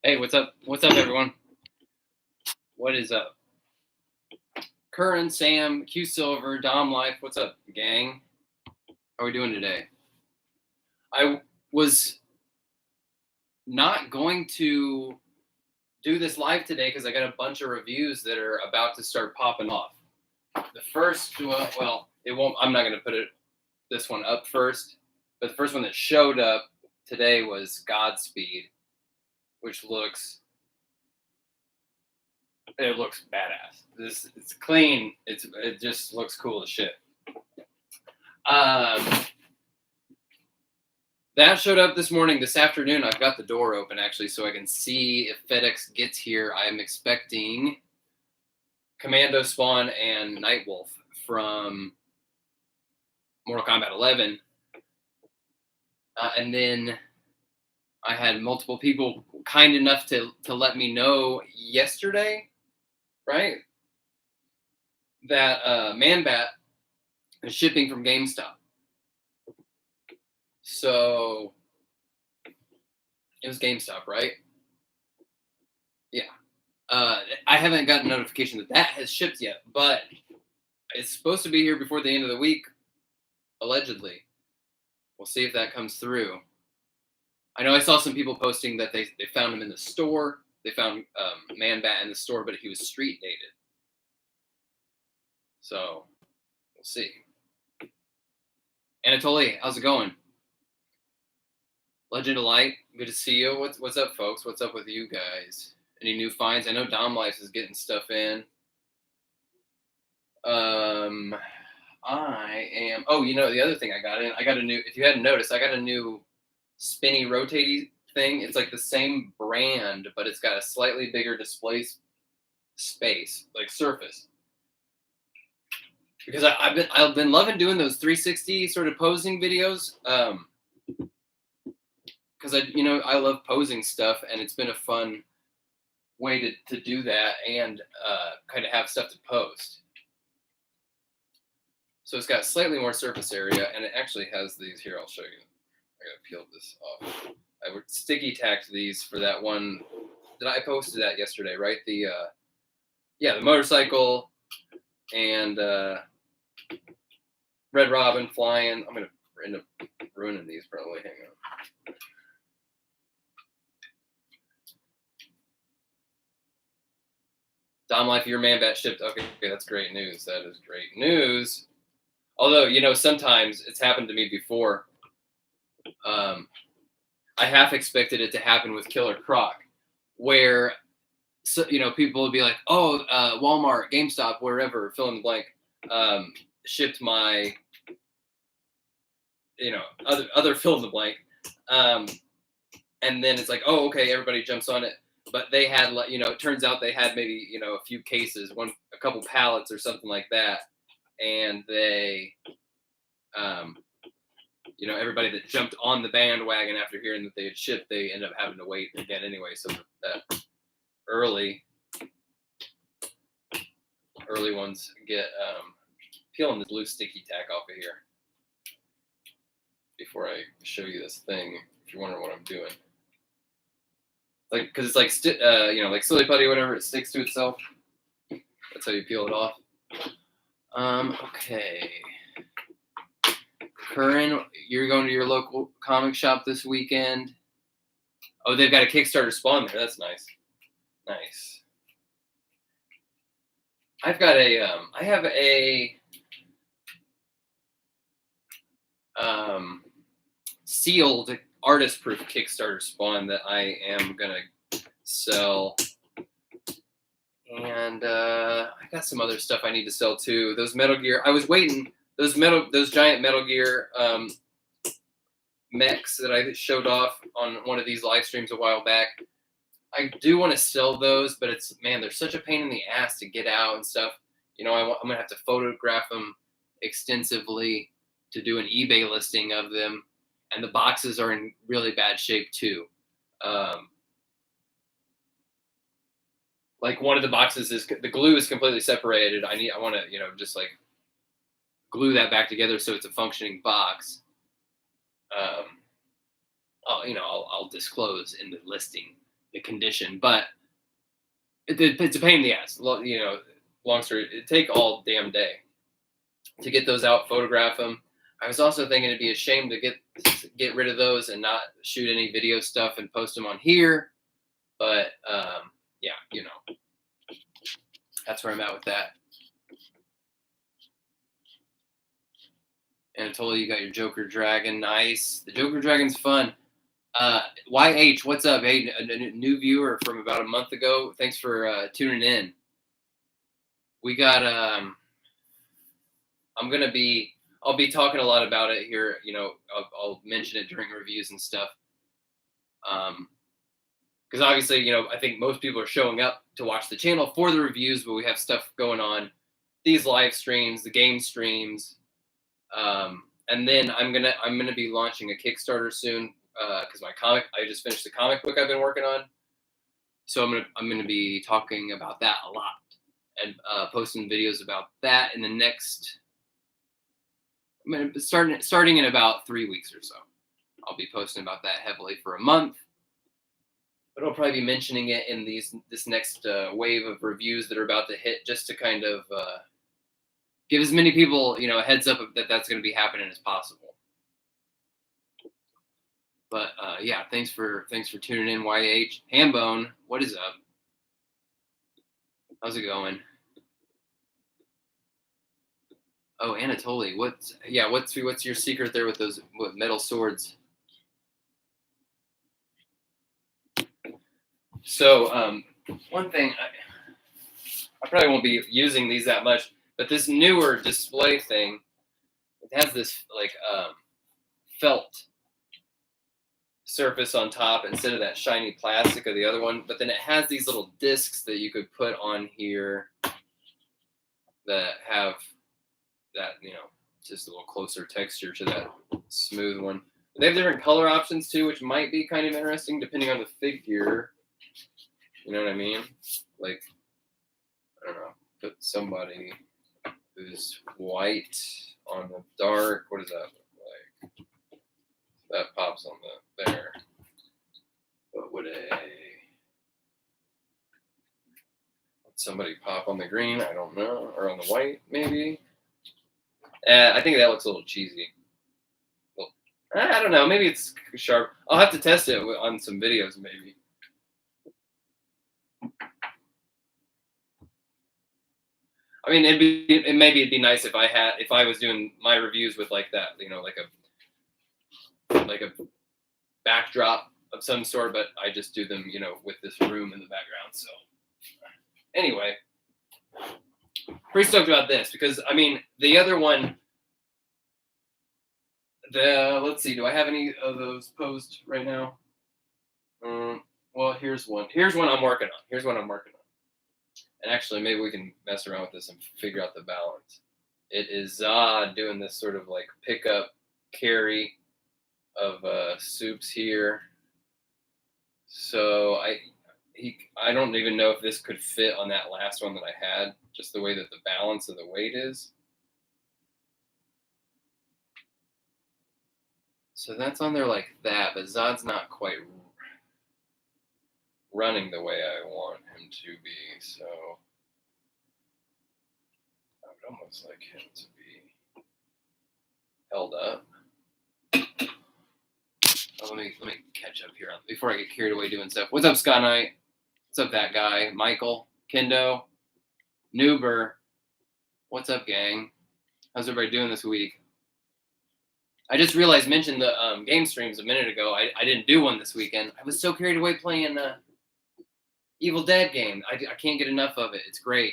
Hey, what's up? What's up, everyone? What is up? Curran, Sam, Q Silver, Dom Life. What's up, gang? How are we doing today? I was not going to do this live today because I got a bunch of reviews that are about to start popping off. The first, well, it won't. I'm not going to put this one up first, but the first one that showed up today was Godspeed, which looks badass. It's clean. It just looks cool as shit. That showed up this morning. This afternoon, I've got the door open actually, so I can see if FedEx gets here. I am expecting Commando Spawn and Nightwolf from Mortal Kombat 11, and then I had multiple people kind enough to let me know yesterday, right, that Man-Bat is shipping from GameStop. So it was GameStop, right? Yeah. I haven't gotten notification that has shipped yet, but it's supposed to be here before the end of the week, allegedly. We'll see if that comes through. I know I saw some people posting that they found him in the store. They found Man-Bat in the store, but he was street dated. So we'll see. Anatoly, how's it going? Legend of Light, good to see you. What's up, folks? What's up with you guys? Any new finds? I know Dom Life is getting stuff in. I am. Oh, the other thing I got in. I got a new. If you hadn't noticed, I got a new spinny rotating thing. It's like the same brand, but it's got a slightly bigger display space, like surface. Because I've been loving doing those 360 sort of posing videos. Because I love posing stuff, and it's been a fun way to do that and kind of have stuff to post. So it's got slightly more surface area, and it actually has these here. I'll show you. I gotta peel this off. I would sticky tacked these for that one that I posted that yesterday, right? The motorcycle and Red Robin flying. I'm gonna end up ruining these probably. Hang on. Dom Life, your Man-Bat shipped. Okay, that's great news. That is great news. Although, sometimes it's happened to me before. I half expected it to happen with Killer Croc, where, people would be like, oh, Walmart, GameStop, wherever, fill in the blank, shipped my, other fill in the blank. And then it's like, oh, okay, everybody jumps on it. But they had, it turns out they had maybe, a few cases, a couple pallets or something like that. And they, everybody that jumped on the bandwagon after hearing that they had shipped, they ended up having to wait again anyway. So that early ones get peeling the blue sticky tack off of here before I show you this thing. If you're wondering what I'm doing. Because it's like like silly putty, whatever, it sticks to itself. That's how you peel it off. Okay. Curran, you're going to your local comic shop this weekend. Oh, they've got a Kickstarter Spawn there. That's nice. Nice. I have a sealed artist proof Kickstarter Spawn that I am gonna sell, and I got some other stuff I need to sell too. Those Metal Gear, I was waiting. Those giant Metal Gear mechs that I showed off on one of these live streams a while back. I do want to sell those, but they're such a pain in the ass to get out and stuff. I'm gonna have to photograph them extensively to do an eBay listing of them. And the boxes are in really bad shape too. Like one of the boxes the glue is completely separated. I want to, just like glue that back together so it's a functioning box. I'll disclose in the listing condition, but it's a pain in the ass. You know, long story, it'd take all damn day to get those out, photograph them. I was also thinking it'd be a shame to get rid of those and not shoot any video stuff and post them on here. But yeah, you know, that's where I'm at with that. And I told you got your Joker Dragon. Nice. The Joker Dragon's fun. YH, what's up? Hey, a new viewer from about a month ago. Thanks for tuning in. We got, I'll be talking a lot about it here. You know, I'll mention it during reviews and stuff. Because obviously, you know, I think most people are showing up to watch the channel for the reviews, but we have stuff going on. These live streams, the game streams. And then I'm gonna be launching a Kickstarter soon because I just finished the comic book I've been working on, so I'm gonna be talking about that a lot and posting videos about that in the next. I'm gonna be starting in about 3 weeks or so. I'll be posting about that heavily for a month, but I'll probably be mentioning it in this next wave of reviews that are about to hit, just to kind of. Give as many people, you know, a heads up that that's going to be happening as possible. But yeah, thanks for tuning in, YH. Hambone, what is up? How's it going? Oh, Anatoly, what's your secret there with those metal swords? So one thing, I probably won't be using these that much. But this newer display thing, it has this like felt surface on top instead of that shiny plastic of the other one. But then it has these little discs that you could put on here that have that, you know, just a little closer texture to that smooth one. They have different color options too, which might be kind of interesting depending on the figure. You know what I mean? Like, I don't know, put somebody who's white on the dark. What does that look like? That pops on the there. What would somebody pop on the green? I don't know. Or on the white, maybe? I think that looks a little cheesy. Well, I don't know. Maybe it's sharp. I'll have to test it on some videos, maybe. I mean, maybe it'd be nice if I was doing my reviews with like that, you know, like a backdrop of some sort, but I just do them, you know, with this room in the background. So anyway, pretty stoked about this because I mean the other one. Let's see, do I have any of those posed right now? Well, here's one. Here's one I'm working on. And actually, maybe we can mess around with this and figure out the balance. It is Zod doing this sort of like pickup carry of soups here. So I don't even know if this could fit on that last one that I had, just the way that the balance of the weight is. So that's on there like that, but Zod's not quite running the way I want him to be, so I would almost like him to be held up. Oh, let me catch up here before I get carried away doing stuff. What's up, Scott Knight? What's up, that guy? Michael, Kendo, Noober. What's up, gang? How's everybody doing this week? I just realized, mentioned the game streams a minute ago. I didn't do one this weekend. I was so carried away playing Evil Dead game. I can't get enough of it. It's great.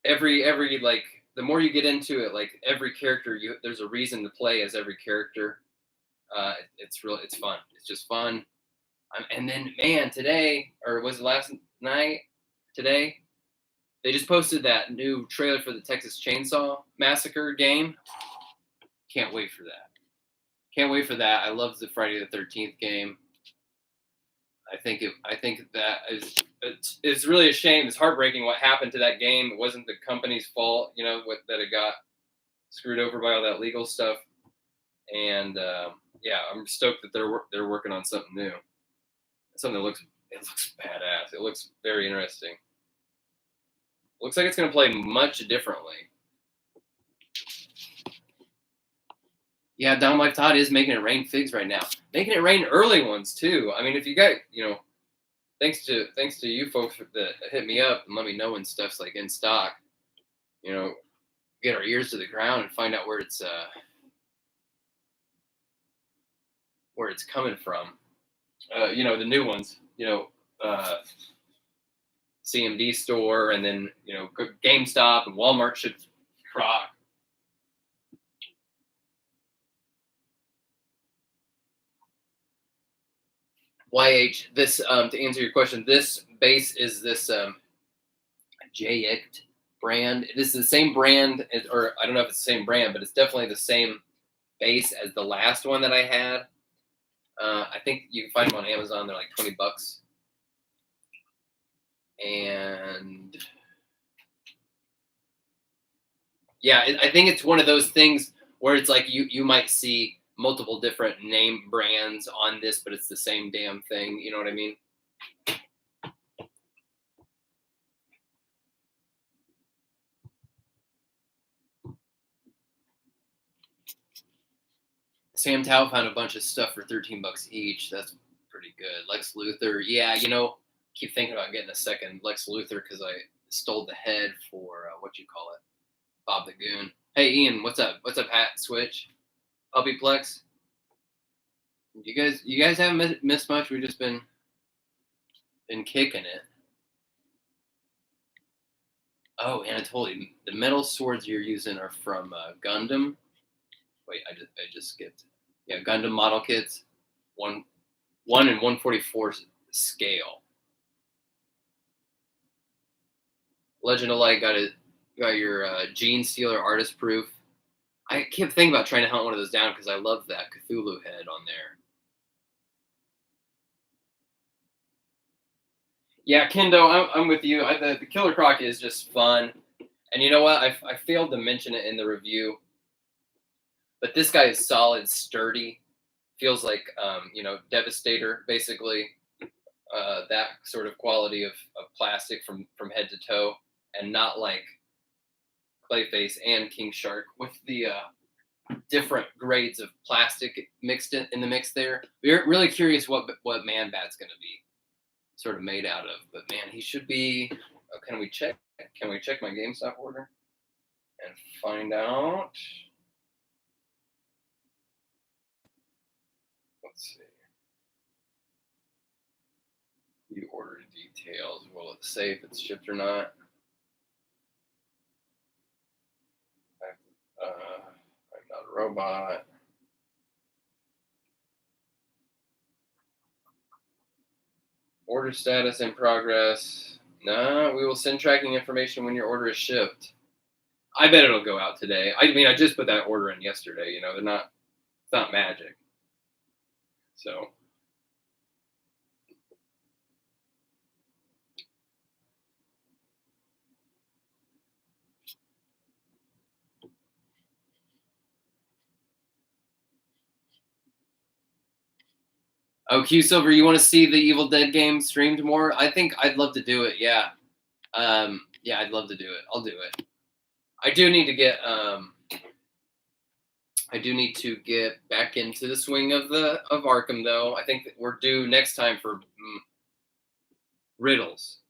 Every like the more you get into it, like every character, there's a reason to play as every character. It's fun. It's just fun. And then man, today, or was it last night? Today, they just posted that new trailer for the Texas Chainsaw Massacre game. Can't wait for that. I love the Friday the 13th game. I think that it's really a shame. It's heartbreaking what happened to that game. It wasn't the company's fault, you know, that it got screwed over by all that legal stuff. And yeah, I'm stoked that they're working on something new. Something that looks badass. It looks very interesting. Looks like it's going to play much differently. Yeah, Dom Life Todd is making it rain figs right now. Making it rain early ones too. I mean, if you got, thanks to you folks that hit me up and let me know when stuff's like in stock. Get our ears to the ground and find out where it's coming from. The new ones. CMD store, and then GameStop and Walmart should rock. YH, this to answer your question, this base is this JX brand. This is the same brand, or I don't know if it's the same brand, but it's definitely the same base as the last one that I had. I think you can find them on Amazon. They're like $20. And yeah, I think it's one of those things where it's like you might see multiple different name brands on this, but it's the same damn thing. You know what I mean? Sam Tao found a bunch of stuff for $13 each. That's pretty good. Lex Luthor, yeah, keep thinking about getting a second Lex Luthor because I stole the head for Bob the Goon. Hey Ian, what's up? What's up, Hat Switch? Puppyplex. You guys haven't missed much. We've just been kicking it. Oh, Anatoly, the metal swords you're using are from Gundam. Wait, I just skipped. Yeah, Gundam model kits, 1 in 1/44 scale. Legend of Light got your Gene Stealer artist proof. I kept thinking about trying to hunt one of those down because I love that Cthulhu head on there. Yeah, Kendo, I'm with you. The Killer Croc is just fun, and you know what? I failed to mention it in the review. But this guy is solid, sturdy. Feels like, Devastator, basically. That sort of quality of plastic from head to toe, and not like Clayface and King Shark with the different grades of plastic mixed in the mix there. We're really curious what Man Bat's going to be sort of made out of. But man, he should be. Can we check? Can we check my GameStop order and find out? Let's see. You order details. Will it say if it's shipped or not? I'm not a robot. Order status in progress. No, we will send tracking information when your order is shipped. I bet it'll go out today. I mean, I just put that order in yesterday. It's not magic. So. Oh, Q Silver, you want to see the Evil Dead game streamed more? I think I'd love to do it. Yeah. Yeah, I'd love to do it. I'll do it. I do need to get back into the swing of Arkham, though. I think that we're due next time for riddles.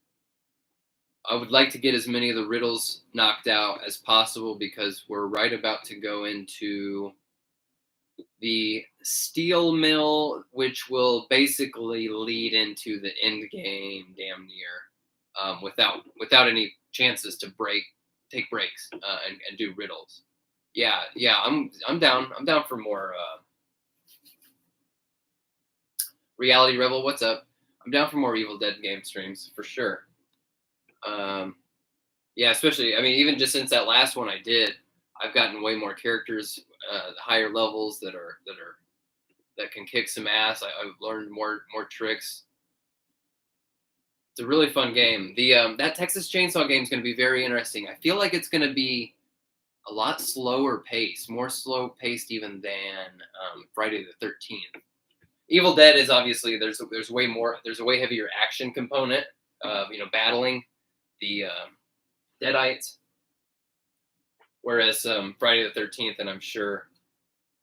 I would like to get as many of the riddles knocked out as possible because we're right about to go into the steel mill, which will basically lead into the end game damn near, without any chances to take breaks and do riddles. Yeah, I'm down. I'm down for more Reality Rebel. What's up? I'm down for more Evil Dead game streams for sure. Yeah, especially, I mean, even just since that last one I did, I've gotten way more characters, higher levels that can kick some ass. I've learned more tricks. It's a really fun game. The that Texas Chainsaw game is going to be very interesting. I feel like it's going to be a lot slower pace, more slow paced even than Friday the 13th. Evil Dead is obviously there's way more, there's a way heavier action component of battling the Deadites, whereas Friday the 13th, and I'm sure,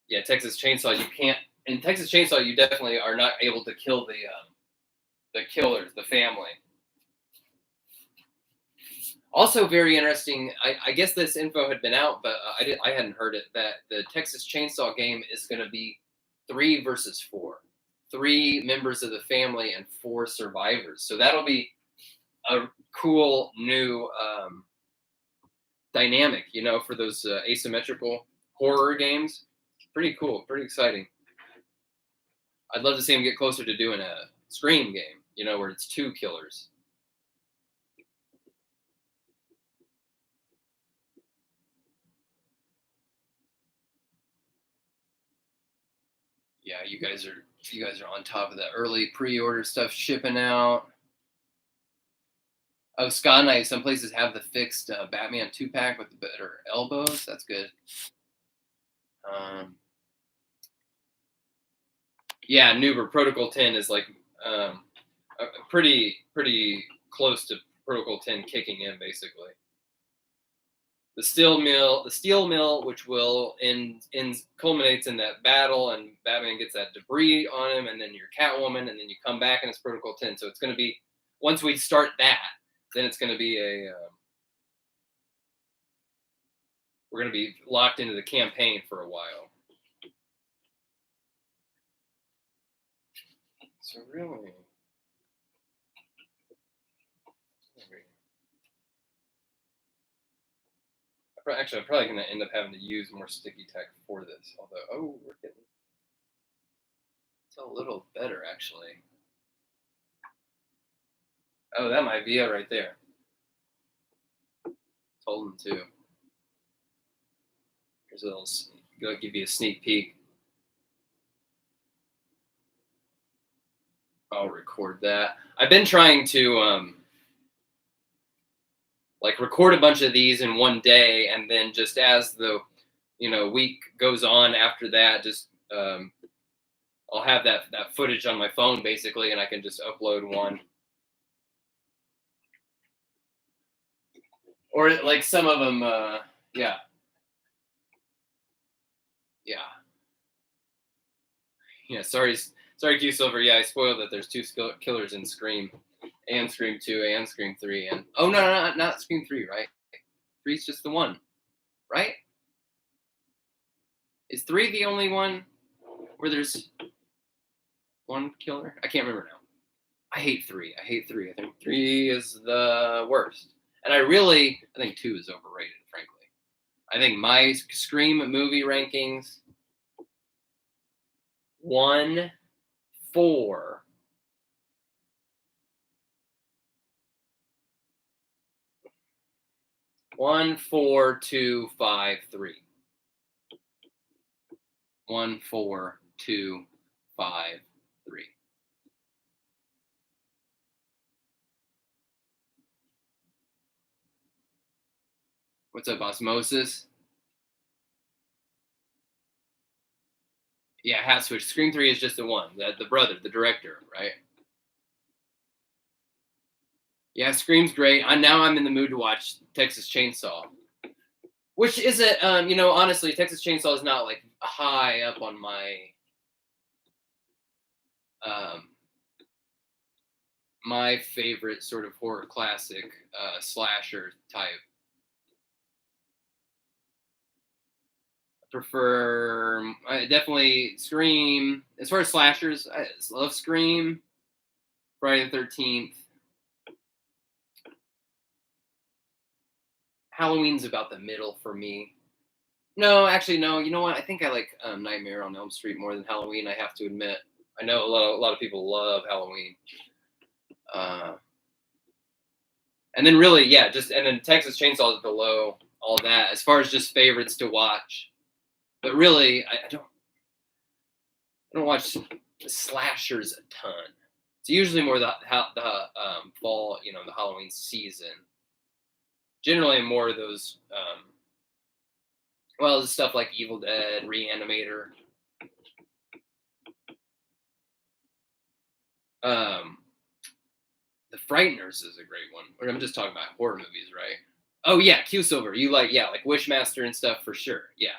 yeah, Texas Chainsaw, you can't, in Texas Chainsaw you definitely are not able to kill the killers, the family. Also very interesting, I guess this info had been out, but I hadn't heard it, that the Texas Chainsaw game is going to be 3 versus 4. 3 members of the family and 4 survivors. So that'll be a cool new dynamic, for those asymmetrical horror games. Pretty cool, pretty exciting. I'd love to see him get closer to doing a Scream game, where it's 2 killers. Yeah, you guys are on top of that early pre-order stuff shipping out. Oh, Scott Knight, some places have the fixed Batman 2-pack with the better elbows. That's good. Yeah, Nuber Protocol 10 is like pretty close to Protocol 10 kicking in, basically. The steel mill, which will culminates in that battle, and Batman gets that debris on him, and then you're Catwoman, and then you come back and it's Protocol 10. So it's going to be, once we start that, then it's going to be we're going to be locked into the campaign for a while. So really, actually, I'm probably going to end up having to use more sticky tack for this. Although, we're getting, it's a little better actually. Oh, that might be it right there. Told him to. Here's a little, give you a sneak peek. I'll record that. I've been trying to record a bunch of these in one day, and then just as the week goes on after that, just I'll have that footage on my phone basically, and I can just upload one. Or like some of them, yeah. Sorry, Q Silver. Yeah, I spoiled that there's 2 killers in Scream, and Scream 2, and Scream 3, and no, not Scream 3, right? 3's just the one, right? Is 3 the only one where there's 1 killer? I can't remember now. I hate 3. I think 3 is the worst, and I think 2 is overrated, frankly. I think my Scream movie rankings: 1, 4, 1, 4, 2, 5, 3. 1, 4, 2, 5, 3. What's up, Osmosis? Yeah, hat switch. Scream 3 is just the one. The brother, the director, right? Yeah, Scream's great. Now I'm in the mood to watch Texas Chainsaw, which isn't, honestly, Texas Chainsaw is not like high up on my my favorite sort of horror classic slasher type. Prefer definitely Scream. As far as slashers, I love Scream, Friday the 13th. Halloween's about the middle for me. No, actually, no. You know what? I think I like Nightmare on Elm Street more than Halloween. I have to admit. I know a lot of people love Halloween. And then really, yeah, and then Texas Chainsaw is below all that as far as just favorites to watch. But really, I don't watch the slashers a ton. It's usually more the fall, the Halloween season. Generally, more of those Well, it's stuff like Evil Dead, Reanimator. The Frighteners is a great one. I'm just talking about horror movies, right? Oh yeah, Q Silver. You like like Wishmaster and stuff for sure. Yeah.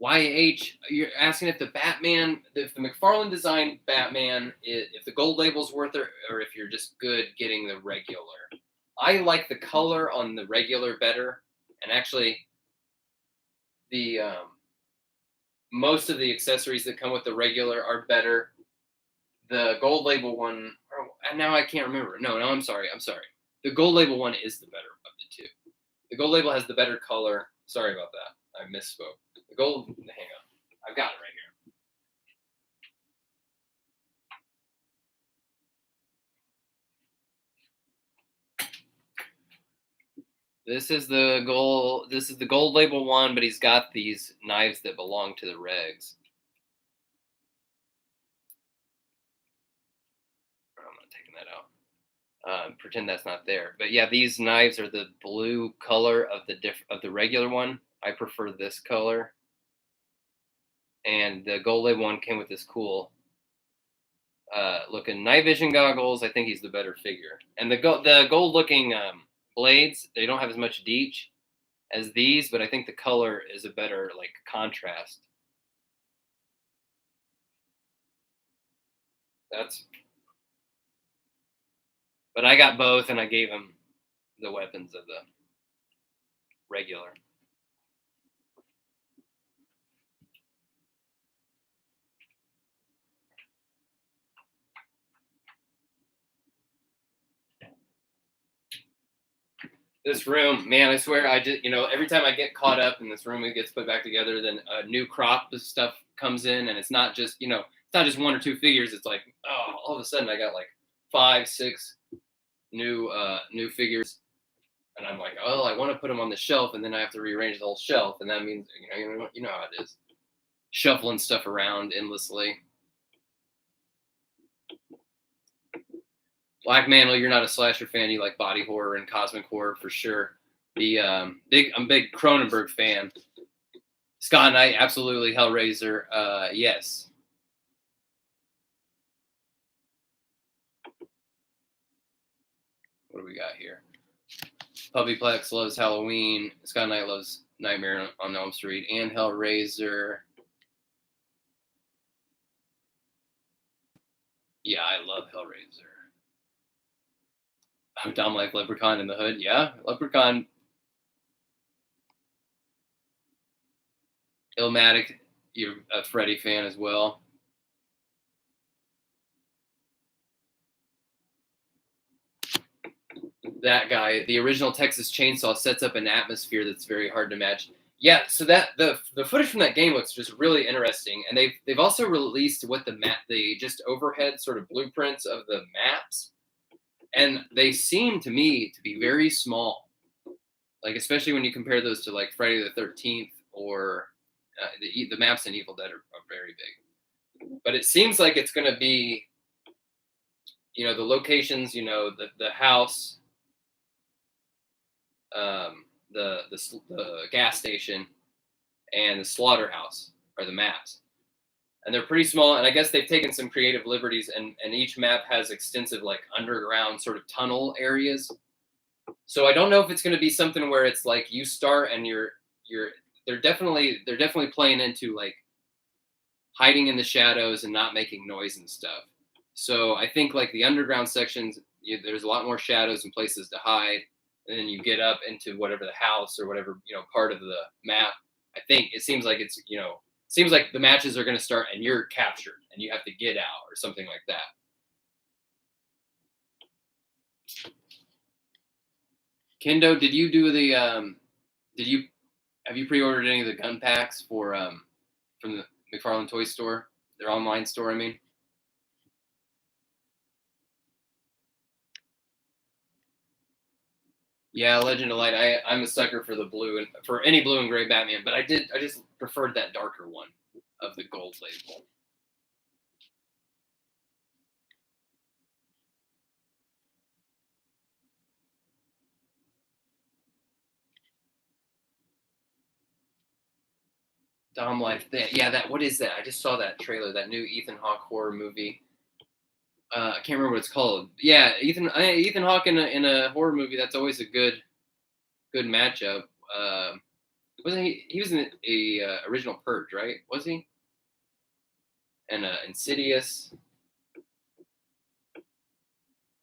YH, you're asking if the Batman, if the McFarlane designed Batman, if the gold label's worth it, or if you're just good getting the regular. I like the color on the regular better, and actually, the most of the accessories that come with the regular are better. The gold label one, and now I can't remember. No, I'm sorry. The gold label one is the better of the two. The gold label has the better color. Sorry about that. I misspoke. The gold, hang on. I've got it right here. This is the gold label one, but he's got these knives that belong to the regs. I'm not taking that out. Pretend that's not there. But yeah, these knives are the blue color of the regular one. I prefer this color. And the gold label one came with this cool looking night vision goggles. I think he's the better figure. And the gold looking blades, they don't have as much deech as these, but I think the color is a better like contrast. But I got both, and I gave him the weapons of the regular. This room, man, I swear, I just, every time I get caught up in this room, it gets put back together. Then a new crop of stuff comes in, and it's not just, it's not just one or two figures. It's like, oh, all of a sudden I got like 5, 6 new figures, and I'm like, oh, I want to put them on the shelf, and then I have to rearrange the whole shelf, and that means, you know how it is, shuffling stuff around endlessly. Black Mantle, you're not a slasher fan. You like body horror and cosmic horror for sure. I'm a big Cronenberg fan. Scott Knight, absolutely. Hellraiser, yes. What do we got here? Puppyplex loves Halloween. Scott Knight loves Nightmare on Elm Street and Hellraiser. Yeah, I love Hellraiser. Dom like Leprechaun in the Hood. Yeah, Leprechaun. Illmatic, you're a Freddy fan as well. That guy, the original Texas Chainsaw, sets up an atmosphere that's very hard to match. Yeah, so that the footage from that game looks just really interesting, and they've also released what the just overhead sort of blueprints of the maps, and they seem to me to be very small, like especially when you compare those to like Friday the 13th or the maps in Evil Dead are very big. But it seems like it's going to be, the locations, the house, the gas station, and the slaughterhouse are the maps, and they're pretty small. And I guess they've taken some creative liberties, and each map has extensive like underground sort of tunnel areas. So I don't know if it's going to be something where it's like you start and they're definitely playing into like hiding in the shadows and not making noise and stuff. So I think like the underground sections, there's a lot more shadows and places to hide. And then you get up into whatever the house or whatever, part of the map. I think it seems like seems like the matches are going to start and you're captured and you have to get out or something like that. Kendo, did you do the, have you pre-ordered any of the gun packs from the McFarlane Toy Store, their online store, I mean? Yeah, Legend of Light. I'm a sucker for the blue and for any blue and gray Batman, but I just preferred that darker one of the gold label. Dom Life. That. What is that? I just saw that trailer. That new Ethan Hawke horror movie. I can't remember what it's called. Yeah, Ethan Hawke in a horror movie. That's always a good matchup. Wasn't he? He was in a original Purge, right? Was he? And Insidious.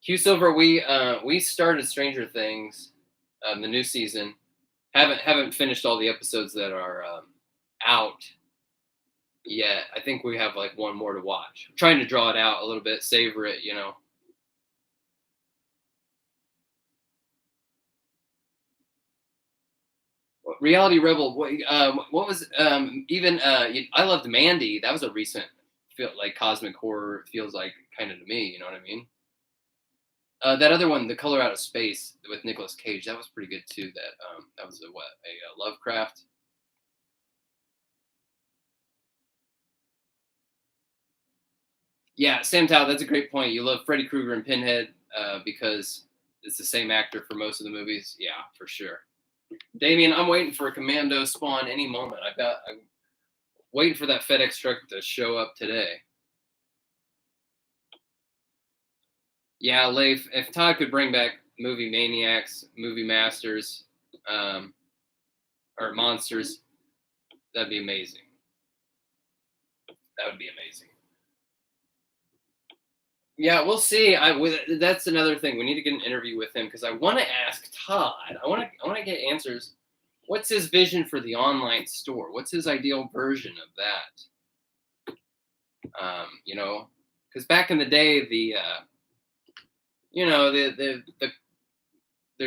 Q Silver, we started Stranger Things, the new season. Haven't finished all the episodes that are out yet. I think we have like one more to watch. I'm trying to draw it out a little bit, savor it, Reality Rebel. What was even? I loved Mandy. That was a recent, feel like cosmic horror. Feels like kind of to me. You know what I mean? That other one, The Color Out of Space with Nicolas Cage. That was pretty good too. That was a Lovecraft. Yeah, Sam Tao. That's a great point. You love Freddy Krueger and Pinhead because it's the same actor for most of the movies. Yeah, for sure. Damien, I'm waiting for a Commando spawn any moment. I'm waiting for that FedEx truck to show up today. Yeah, Leif, if Todd could bring back Movie Maniacs, Movie Masters, or Monsters, that'd be amazing. That would be amazing. Yeah, we'll see. That's another thing. We need to get an interview with him because I want to ask Todd. I want to get answers. What's his vision for the online store? What's his ideal version of that? Because back in the day, they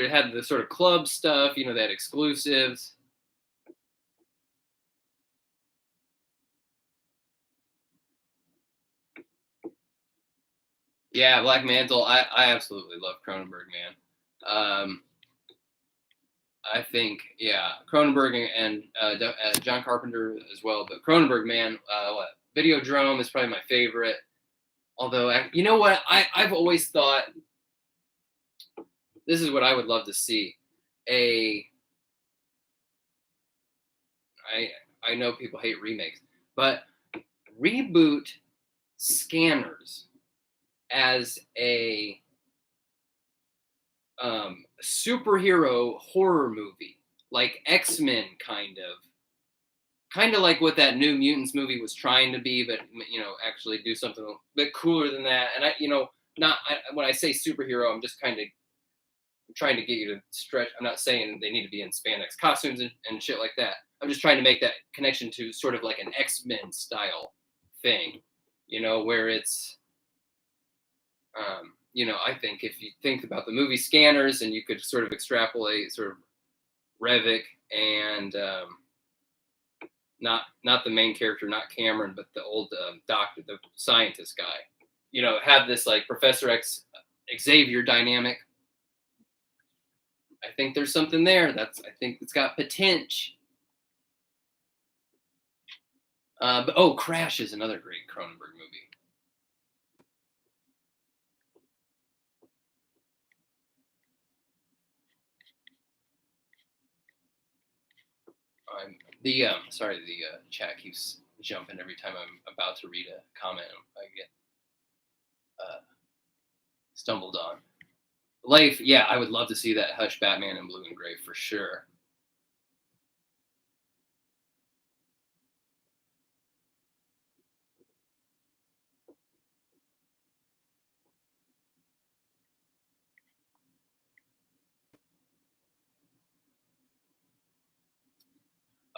had the sort of club stuff. They had exclusives. Yeah, Black Mantle. I absolutely love Cronenberg, man. I think, yeah, Cronenberg and John Carpenter as well. But Cronenberg, man, Videodrome is probably my favorite. Although, you know what? I've always thought this is what I would love to see. I know people hate remakes, but reboot Scanners as a superhero horror movie, like X-Men kind of like what that New Mutants movie was trying to be, but actually do something a bit cooler than that. And when I say superhero, I'm just kind of trying to get you to stretch. I'm not saying they need to be in spandex costumes and shit like that. I'm just trying to make that connection to sort of like an X-Men style thing, where it's I think if you think about the movie Scanners and you could sort of extrapolate sort of Revik and not the main character, not Cameron, but the old doctor, the scientist guy, have this like Professor X Xavier dynamic. I think there's something there. I think it's got potential. But Crash is another great Cronenberg movie. The chat keeps jumping every time I'm about to read a comment. I get stumbled on. Leif, yeah, I would love to see that Hush Batman in blue and gray for sure.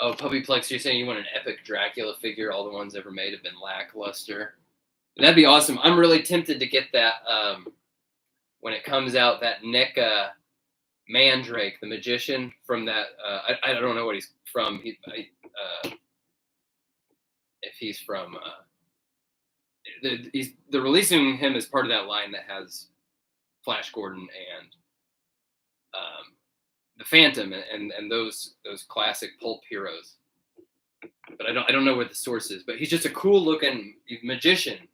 Oh, Puppyplex, you're saying you want an epic Dracula figure? All the ones ever made have been lackluster. That'd be awesome. I'm really tempted to get that when it comes out. That NECA Mandrake, the magician from that. I don't know what he's from. If he's from, they're releasing him as part of that line that has Flash Gordon and the Phantom and those classic pulp heroes. But I don't know what the source is. But he's just a cool looking magician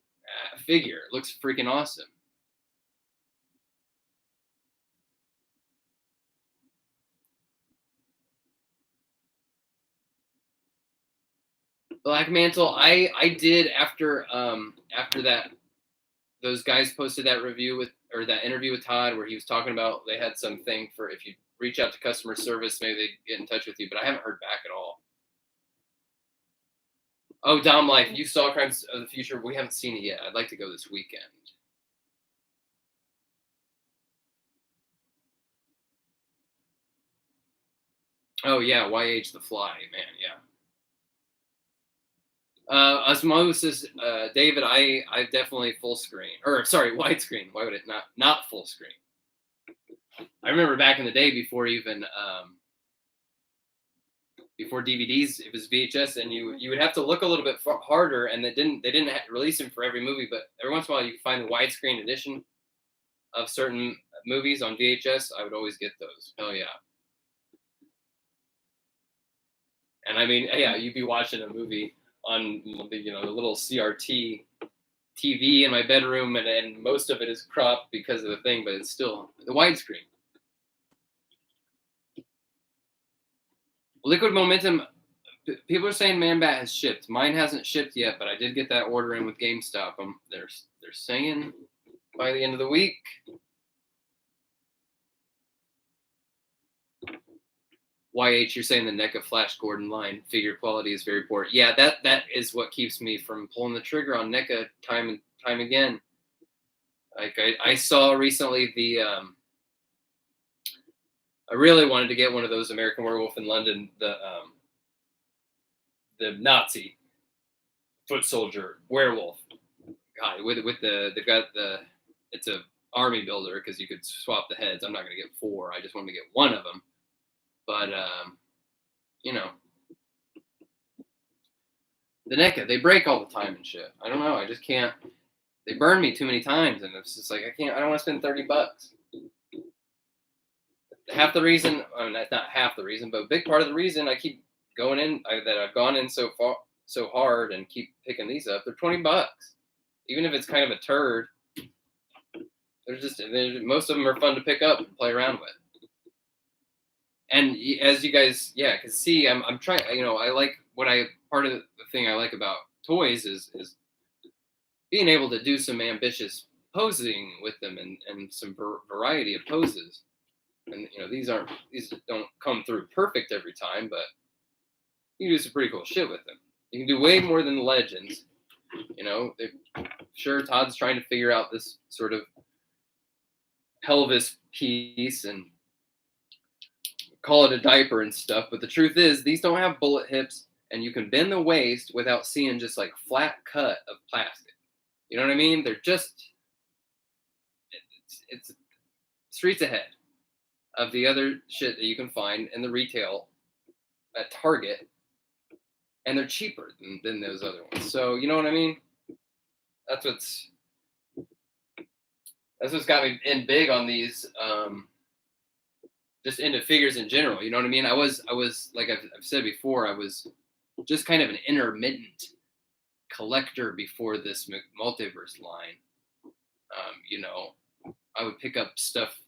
figure. It looks freaking awesome. Black Mantle. I did after that those guys posted that review with or that interview with Todd where he was talking about they had something for if you reach out to customer service, maybe they get in touch with you, but I haven't heard back at all. Oh, Dom Life, you saw Crimes of the Future. We haven't seen it yet. I'd like to go this weekend. Oh yeah, YH The Fly, man, yeah. Osmosis, David, I definitely full screen or sorry, widescreen. Why would it not full screen? I remember back in the day before even before DVDs, it was VHS, and you would have to look a little bit harder, and they didn't release them for every movie, but every once in a while you could find the widescreen edition of certain movies on VHS. I would always get those. Hell yeah. And I mean, yeah, you'd be watching a movie on the little CRT TV in my bedroom, and most of it is cropped because of the thing, but it's still the widescreen. Liquid Momentum. People are saying Man Bat has shipped. Mine hasn't shipped yet, but I did get that order in with GameStop. They're saying by the end of the week. YH, you're saying the NECA Flash Gordon line figure quality is very poor. Yeah, that is what keeps me from pulling the trigger on NECA time and time again. Like I saw recently I really wanted to get one of those American Werewolf in London, the Nazi foot soldier werewolf guy with it's a army builder because you could swap the heads. I'm not gonna get 4. I just wanted to get one of them. But the NECA, they break all the time and shit. I don't know. I just can't. They burn me too many times, and it's just like I don't want to spend $30. Half the reason, not half the reason, but a big part of the reason I keep going in that I've gone in so hard and keep picking these up. They're $20, even if it's kind of a turd. Most of them are fun to pick up and play around with. And as you guys, can see, I'm trying. I like part of the thing I like about toys is being able to do some ambitious posing with them and some variety of poses. And these don't come through perfect every time, but you can do some pretty cool shit with them. You can do way more than the Legends. Sure, Todd's trying to figure out this sort of pelvis piece and call it a diaper and stuff, but the truth is these don't have bullet hips, and you can bend the waist without seeing just like flat cut of plastic. You know what I mean? They're just it's streets ahead of the other shit that you can find in the retail at Target, and they're cheaper than those other ones. So you know what I mean? That's what's got me in big on these. Just into figures in general, you know what I mean? I was like I've said before, I was just kind of an intermittent collector before this Multiverse line. I would pick up stuff.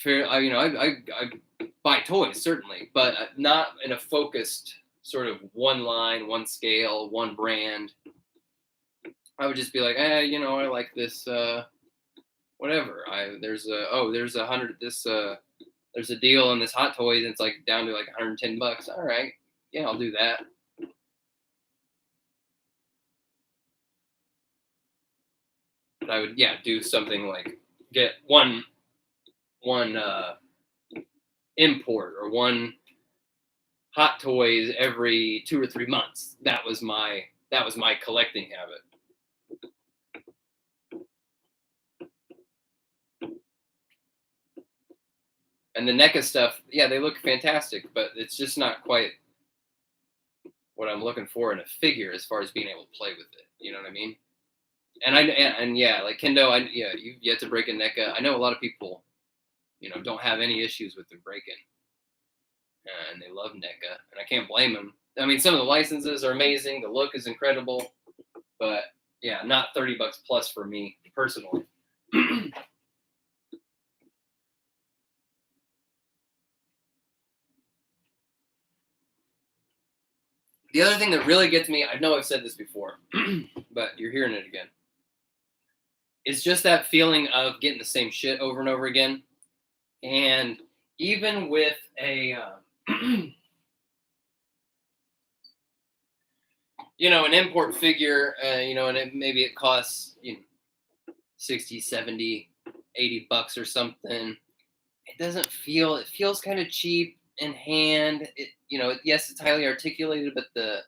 I buy toys certainly, but not in a focused sort of one line, one scale, one brand. I would just be like, I like this. Whatever. There's a deal on this Hot Toys, and it's like down to like $110. All right, yeah, I'll do that. But I would do something like get one import or one Hot Toys every 2 or 3 months. That was my collecting habit. And the NECA stuff, they look fantastic, but it's just not quite what I'm looking for in a figure as far as being able to play with it. You know what I mean? And like Kendo, you've yet to break a NECA. I know a lot of people, don't have any issues with them breaking, and they love NECA, and I can't blame them. I mean, some of the licenses are amazing, the look is incredible, but not $30 plus for me personally. The other thing that really gets me, I know I've said this before, but you're hearing it again, is just that feeling of getting the same shit over and over again. And even with a, an import figure, and maybe it costs, 60, 70, $80 or something. It feels kind of cheap in hand. Yes, it's highly articulated, but it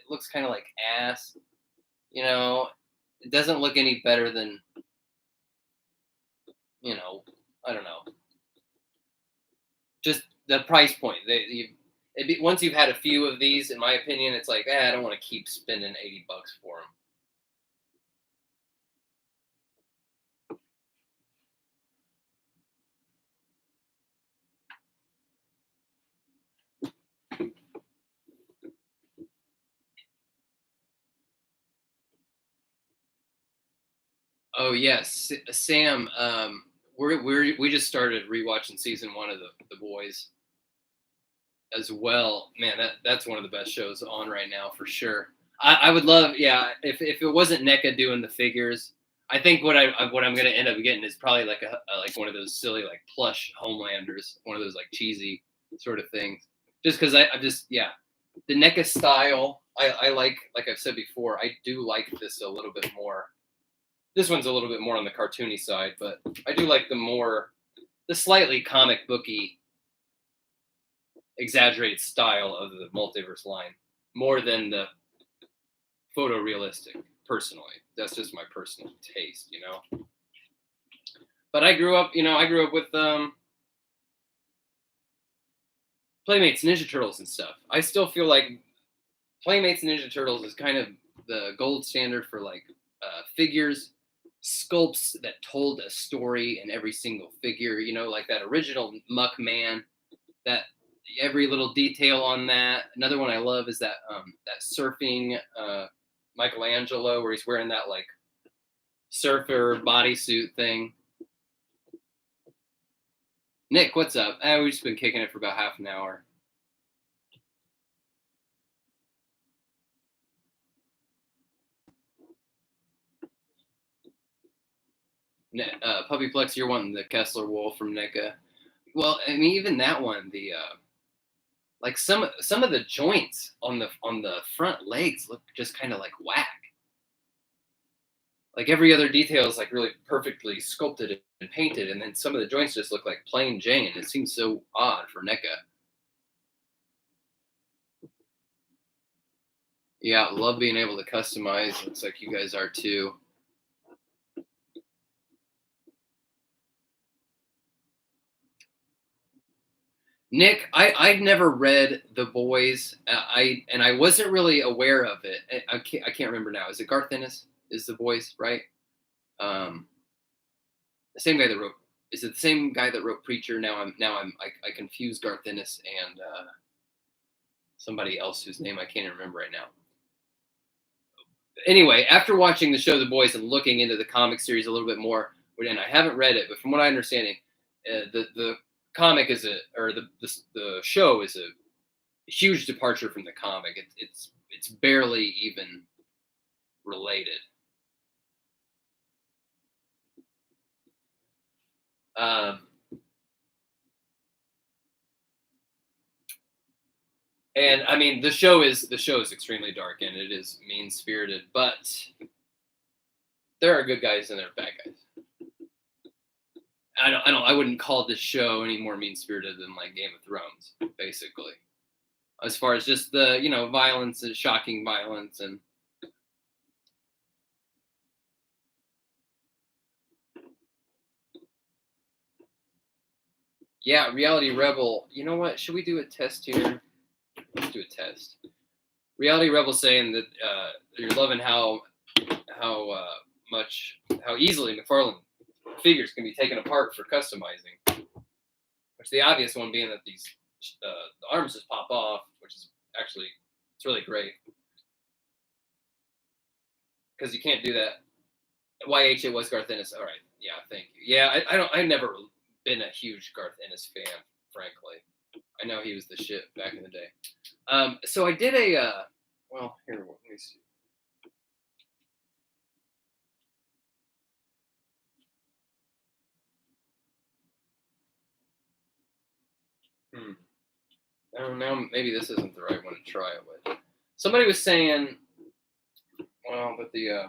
looks kind of like ass. It doesn't look any better than, I don't know, just the price point. Once you've had a few of these, in my opinion, it's like, I don't want to keep spending $80 for them. Oh yes, Sam. We just started rewatching season 1 of the Boys as well. Man, that's one of the best shows on right now for sure. I would love, if it wasn't NECA doing the figures, I think what I'm gonna end up getting is probably like like one of those silly like plush Homelanders, one of those like cheesy sort of things. Just because I just the NECA style I like I've said before, I do like this a little bit more. This one's a little bit more on the cartoony side, but I do like the slightly comic booky, exaggerated style of the Multiverse line more than the photorealistic. Personally, that's just my personal taste, But I grew up with Playmates Ninja Turtles and stuff. I still feel like Playmates Ninja Turtles is kind of the gold standard for like figures, sculpts that told a story in every single figure, like that original Muckman, that every little detail on that. Another one I love is that surfing Michelangelo, where he's wearing that like surfer bodysuit thing. Nick, what's up? We've just been kicking it for about half an hour. Puppyplex, you're wanting the Kessler wool from NECA. Well, I mean, even that one, the like some of the joints on the front legs look just kind of like whack. Like every other detail is like really perfectly sculpted and painted, and then some of the joints just look like plain Jane. It seems so odd for NECA. Yeah, love being able to customize. Looks like you guys are too. Nick, I've never read The Boys. I wasn't really aware of it. I can't remember now. Is it Garth Ennis? Is The Boys, right? The same guy that wrote. Is it the same guy that wrote Preacher? I confuse Garth Ennis and somebody else whose name I can't remember right now. Anyway, after watching the show The Boys and looking into the comic series a little bit more, and I haven't read it, but from what I understand, the comic the show is a huge departure from the comic. It's barely even related. And I mean, the show is extremely dark and it is mean spirited, but there are good guys and there are bad guys. I wouldn't call this show any more mean spirited than like Game of Thrones, basically. As far as just the violence and shocking violence and. Yeah, Reality Rebel. You know what? Should we do a test here? Let's do a test. Reality Rebel saying that you're loving how easily McFarlane figures can be taken apart for customizing. Which the obvious one being that these the arms just pop off, which is actually it's really great because you can't do that. YH it was Garth Ennis. All right, yeah, thank you. Yeah, I've never been a huge Garth Ennis fan, frankly. I know he was the shit back in the day. So I did a Well, here, let me see. Now maybe this isn't the right one to try it with. Somebody was saying, well, but yeah,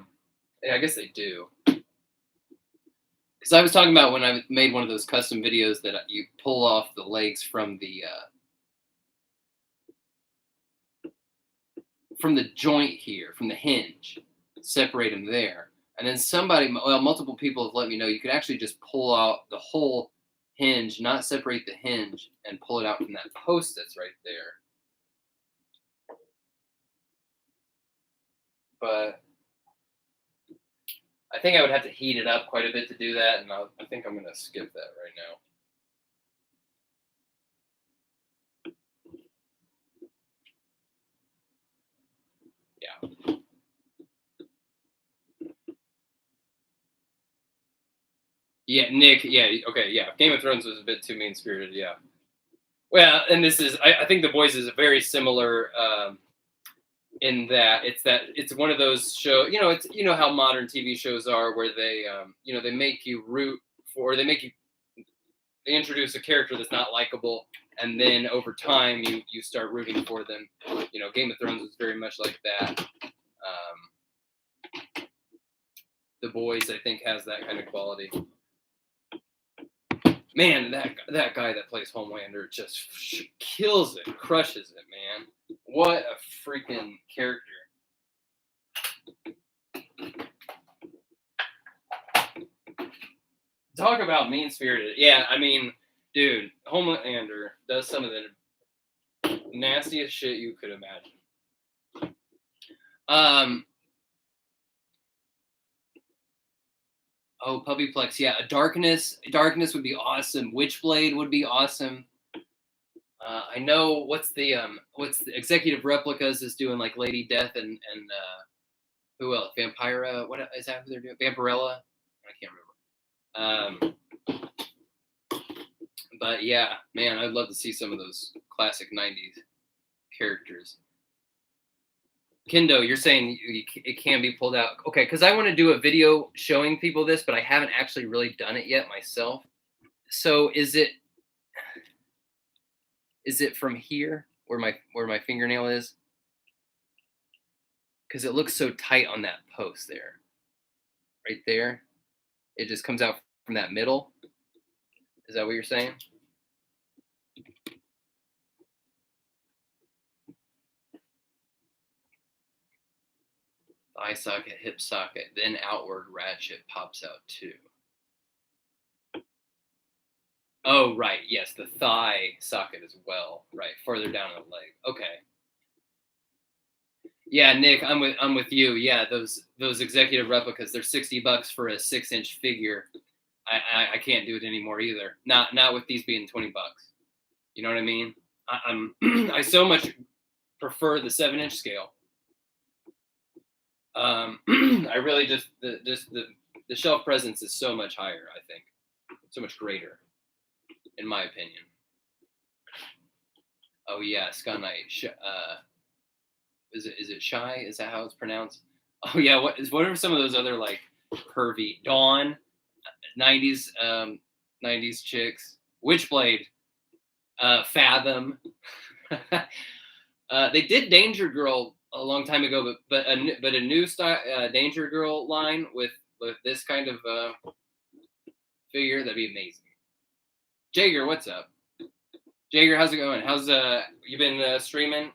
I guess they do. Because I was talking about when I made one of those custom videos that you pull off the legs from the joint here, from the hinge, separate them there. And then multiple people have let me know you could actually just pull out the whole hinge, not separate the hinge, and pull it out from that post that's right there. But I think I would have to heat it up quite a bit to do that, and I think I'm going to skip that right now. Yeah. Yeah, Nick. Yeah, okay. Yeah, Game of Thrones was a bit too mean spirited. Yeah. Well, and this is I think The Boys is a very similar in that it's one of those shows. It's how modern TV shows are, where they they make you root for, they introduce a character that's not likable, and then over time you start rooting for them. Game of Thrones was very much like that. The Boys, I think, has that kind of quality. Man, that guy that plays Homelander just kills it, crushes it, man. What a freaking character. Talk about mean-spirited. Yeah, I mean, dude, Homelander does some of the nastiest shit you could imagine. Oh, Puppyplex, yeah. Darkness would be awesome. Witchblade would be awesome. I know what's the Executive Replicas is doing, like Lady Death and who else? Vampira. What is that? Who they're doing? Vampirella. I can't remember. But yeah, man, I'd love to see some of those classic '90s characters. Kendo, you're saying it can be pulled out. Okay, because I want to do a video showing people this, but I haven't actually really done it yet myself. So is it from here where my fingernail is? Because it looks so tight on that post there. Right there. It just comes out from that middle. Is that what you're saying? Thigh socket, hip socket, then outward ratchet pops out too. Oh, right. Yes, the thigh socket as well. Right, further down the leg. Okay. Yeah, Nick, I'm with you. Yeah, those Executive Replicas, they're $60 for a 6-inch figure. I can't do it anymore either. Not with these being $20. You know what I mean? I so much prefer the 7-inch scale. I really just the shelf presence is so much higher. I think so much greater, in my opinion. Oh yeah, Scott Knight. Is it Shy? Is that how it's pronounced? Oh yeah. What are some of those other like curvy Dawn, 90s chicks? Witchblade, Fathom. They did Danger Girl a long time ago, but a new style Danger Girl line with this kind of figure, that'd be amazing. Jager, what's up? Jager, how's it going? How's you been streaming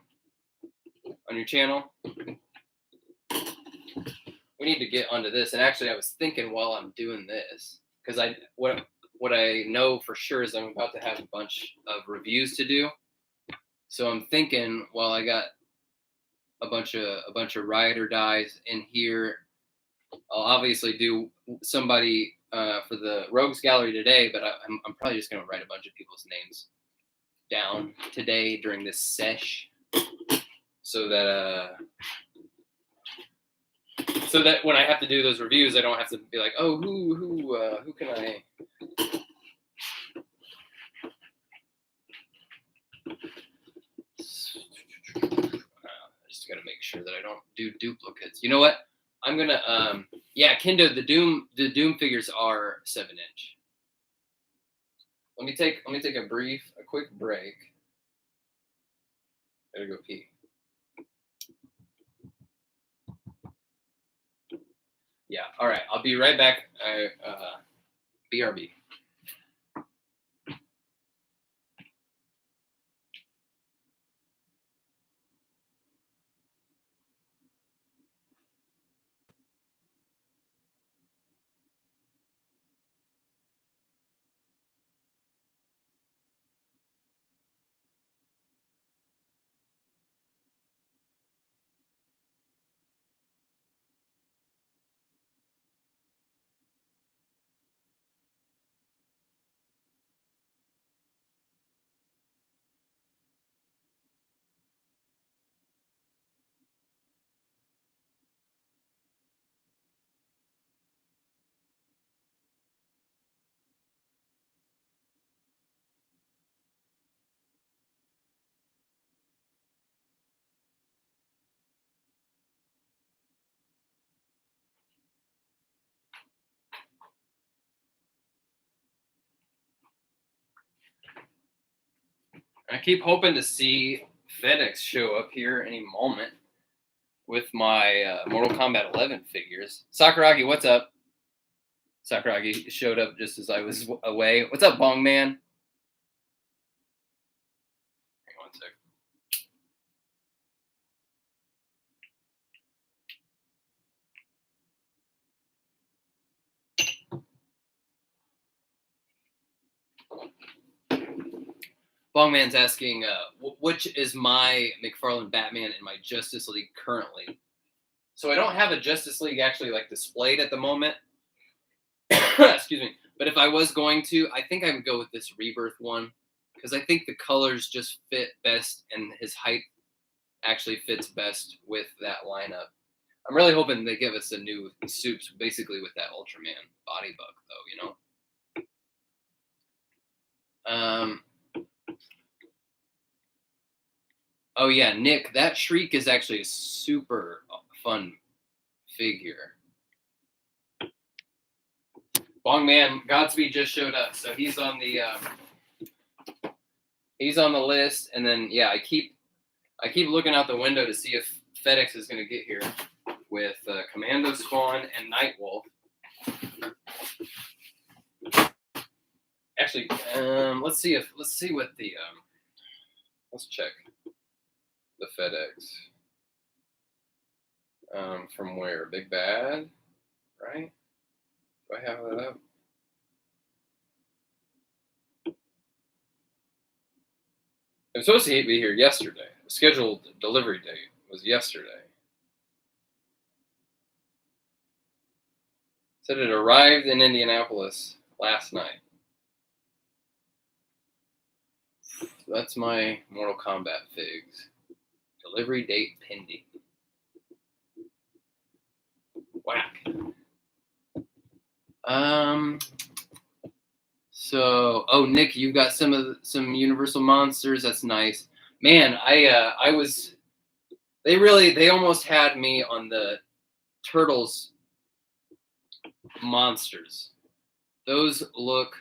on your channel? We need to get onto this. And actually, I was thinking while I'm doing this, because what I know for sure is I'm about to have a bunch of reviews to do. So I'm thinking while I got a bunch of ride or dies in here, I'll obviously do somebody for the Rogues Gallery today, but I'm probably just going to write a bunch of people's names down today during this sesh, so that when I have to do those reviews, I don't have to be like, oh, who can I? gotta make sure that I don't do duplicates. You know what? I'm gonna yeah, Kendo, the Doom figures are 7-inch. Let me take a quick break. Gotta go pee. Yeah, all right. I'll be right back. BRB. I keep hoping to see FedEx show up here any moment with my Mortal Kombat 11 figures. Sakuragi, what's up? Sakuragi showed up just as I was away. What's up, Bong Man? Hang on a sec. Bongman's asking, which is my McFarlane Batman in my Justice League currently? So I don't have a Justice League actually like displayed at the moment. Excuse me. But if I was going to, I think I would go with this Rebirth one because I think the colors just fit best and his height actually fits best with that lineup. I'm really hoping they give us a new suit, basically with that Ultraman body buck, though, you know. Oh yeah, Nick, that Shriek is actually a super fun figure. Bongman Godspeed just showed up, so he's on the list. And then yeah, I keep looking out the window to see if FedEx is going to get here with Commando Spawn and Nightwolf. Actually, let's see what the let's check the FedEx. From where? Big Bad, right? Do I have that up? It was supposed to be here yesterday. The scheduled delivery date was yesterday. Said it arrived in Indianapolis last night. That's my Mortal Kombat figs. Delivery date pending. Whack. So, oh, Nick, you got some Universal monsters. That's nice, man. They almost had me on the Turtles monsters. Those look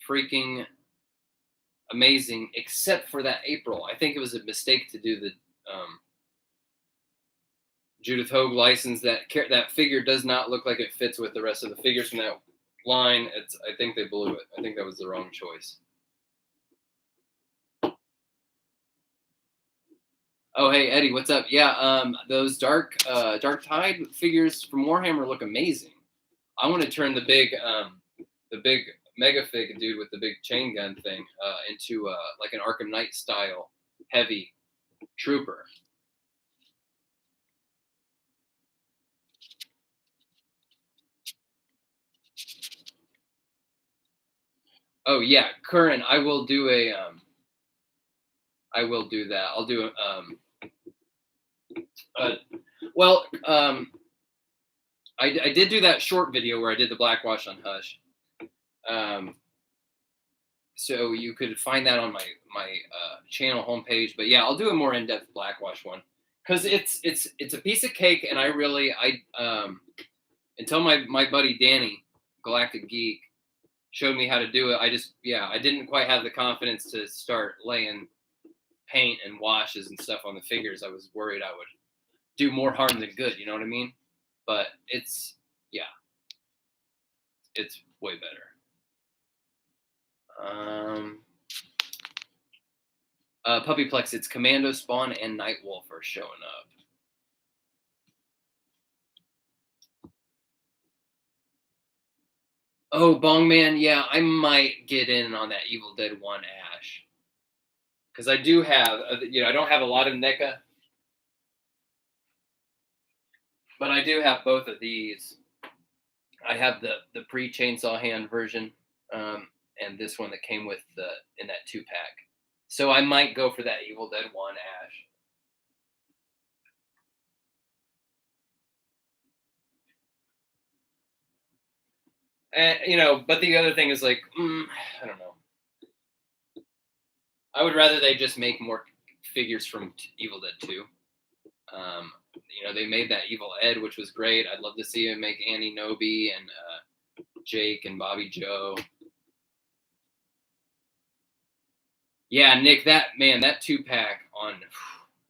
freaking amazing, except for that April. I think it was a mistake to do the Judith Hogue license. That figure does not look like it fits with the rest of the figures from that line. I think they blew it. I think that was the wrong choice. Oh, hey Eddie, what's up? Yeah, those Dark Tide figures from Warhammer look amazing. I want to turn the big Mega Fig dude with the big chain gun thing into like an Arkham Knight style heavy trooper. Oh yeah, Curran, I will do that. I'll do I did do that short video where I did the blackwash on Hush. So you could find that on my channel homepage. But yeah, I'll do a more in-depth blackwash one. because it's a piece of cake, and until my buddy Danny, Galactic Geek, showed me how to do it. I didn't quite have the confidence to start laying paint and washes and stuff on the figures. I was worried I would do more harm than good. You know what I mean? But it's way better. Puppyplex, it's Commando, Spawn, and Nightwolf are showing up. Oh, Bongman, yeah, I might get in on that Evil Dead 1 Ash. Because I do have, I don't have a lot of NECA, but I do have both of these. I have the pre-chainsaw hand version, and this one that came with in that 2-pack. So I might go for that Evil Dead 1 Ash. And, but the other thing is like, I don't know. I would rather they just make more figures from Evil Dead 2. They made that Evil Ed, which was great. I'd love to see him make Annie Nobe and Jake and Bobby Joe. Yeah, Nick, that 2-pack on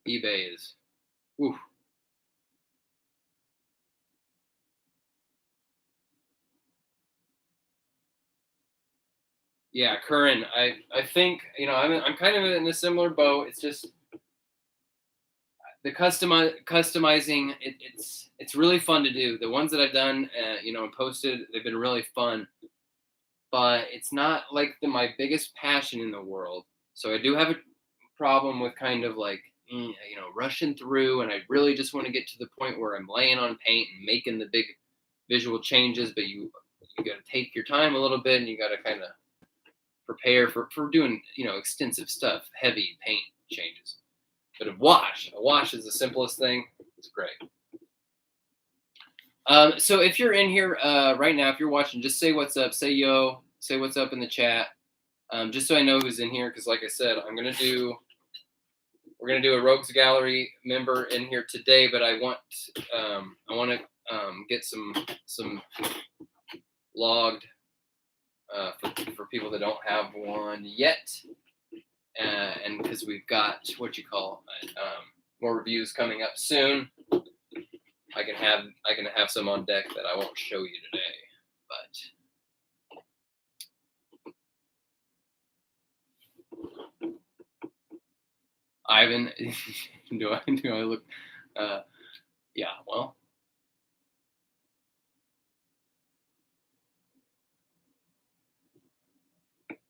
eBay is, whew. Yeah, Curran, I think, I'm kind of in a similar boat. It's just the customizing. It's really fun to do. The ones that I've done, and posted, they've been really fun. But it's not like my biggest passion in the world. So I do have a problem with kind of like, rushing through, and I really just want to get to the point where I'm laying on paint and making the big visual changes. But you got to take your time a little bit, and you got to kind of prepare for doing, extensive stuff, heavy paint changes. But a wash is the simplest thing. It's great. So if you're in here right now, if you're watching, just say what's up, say yo, say what's up in the chat, just so I know who's in here. Because like I said, we're gonna do a Rogues Gallery member in here today, but I want to get some logged for people that don't have one yet, and because we've got more reviews coming up soon. I can have some on deck that I won't show you today, but Ivan, do I look? Yeah, well,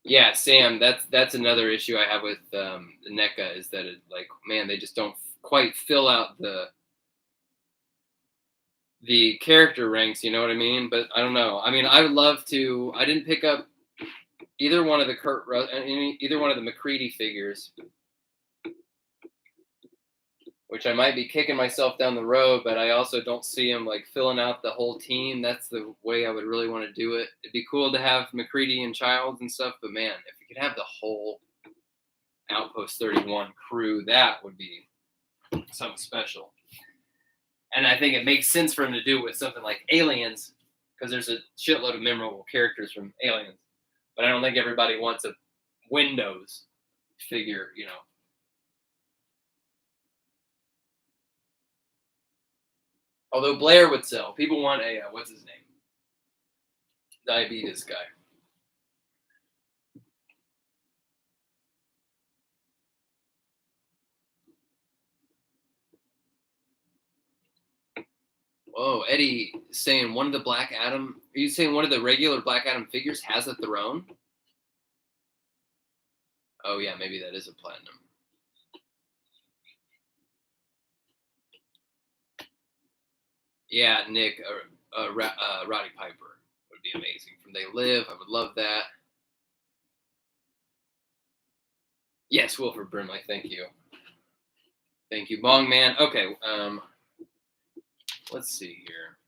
yeah, Sam. That's another issue I have with the NECA, is that they just don't quite fill out the character ranks, you know what I mean? But I don't know. I mean, I would love to. I didn't pick up either one of the McCready figures, which I might be kicking myself down the road, but I also don't see him filling out the whole team. That's the way I would really want to do it. It'd be cool to have McCready and Childs and stuff, but man, if we could have the whole Outpost 31 crew, that would be something special. And I think it makes sense for him to do it with something like Aliens, because there's a shitload of memorable characters from Aliens. But I don't think everybody wants a Windows figure, Although Blair would sell. People want a, what's his name? Diabetes guy. Whoa, Eddie saying one of the Black Adam. Are you saying one of the regular Black Adam figures has a throne? Oh yeah, maybe that is a platinum. Yeah, Nick, Roddy Piper would be amazing. From They Live, I would love that. Yes, Wilford Brimley, thank you. Thank you, Bong Man. Okay, let's see here.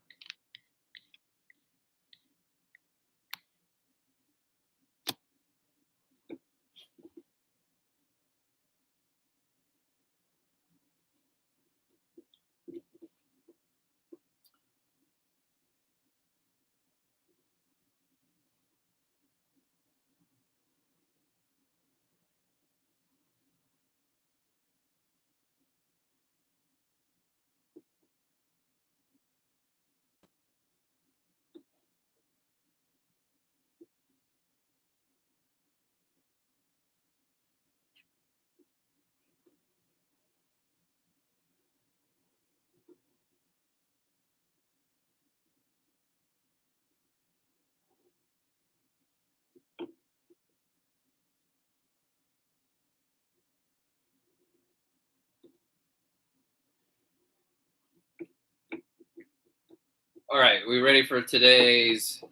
All right, we ready for today's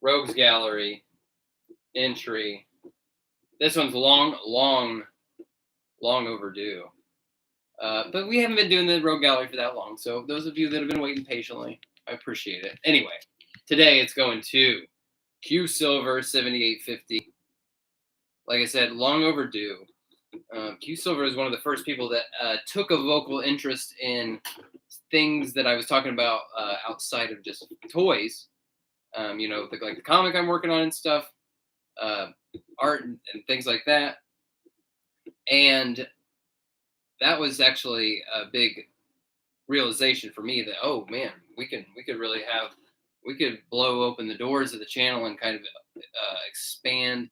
Rogues Gallery entry? This one's long overdue. But we haven't been doing the Rogue Gallery for that long, so those of you that have been waiting patiently, I appreciate it. Anyway, today it's going to Q Silver 7850. Like I said, long overdue. Q Silver is one of the first people that took a vocal interest in things that I was talking about outside of just toys. You know, like the comic I'm working on and stuff, art and things like that. And that was actually a big realization for me that, oh man, we could blow open the doors of the channel and kind of expand,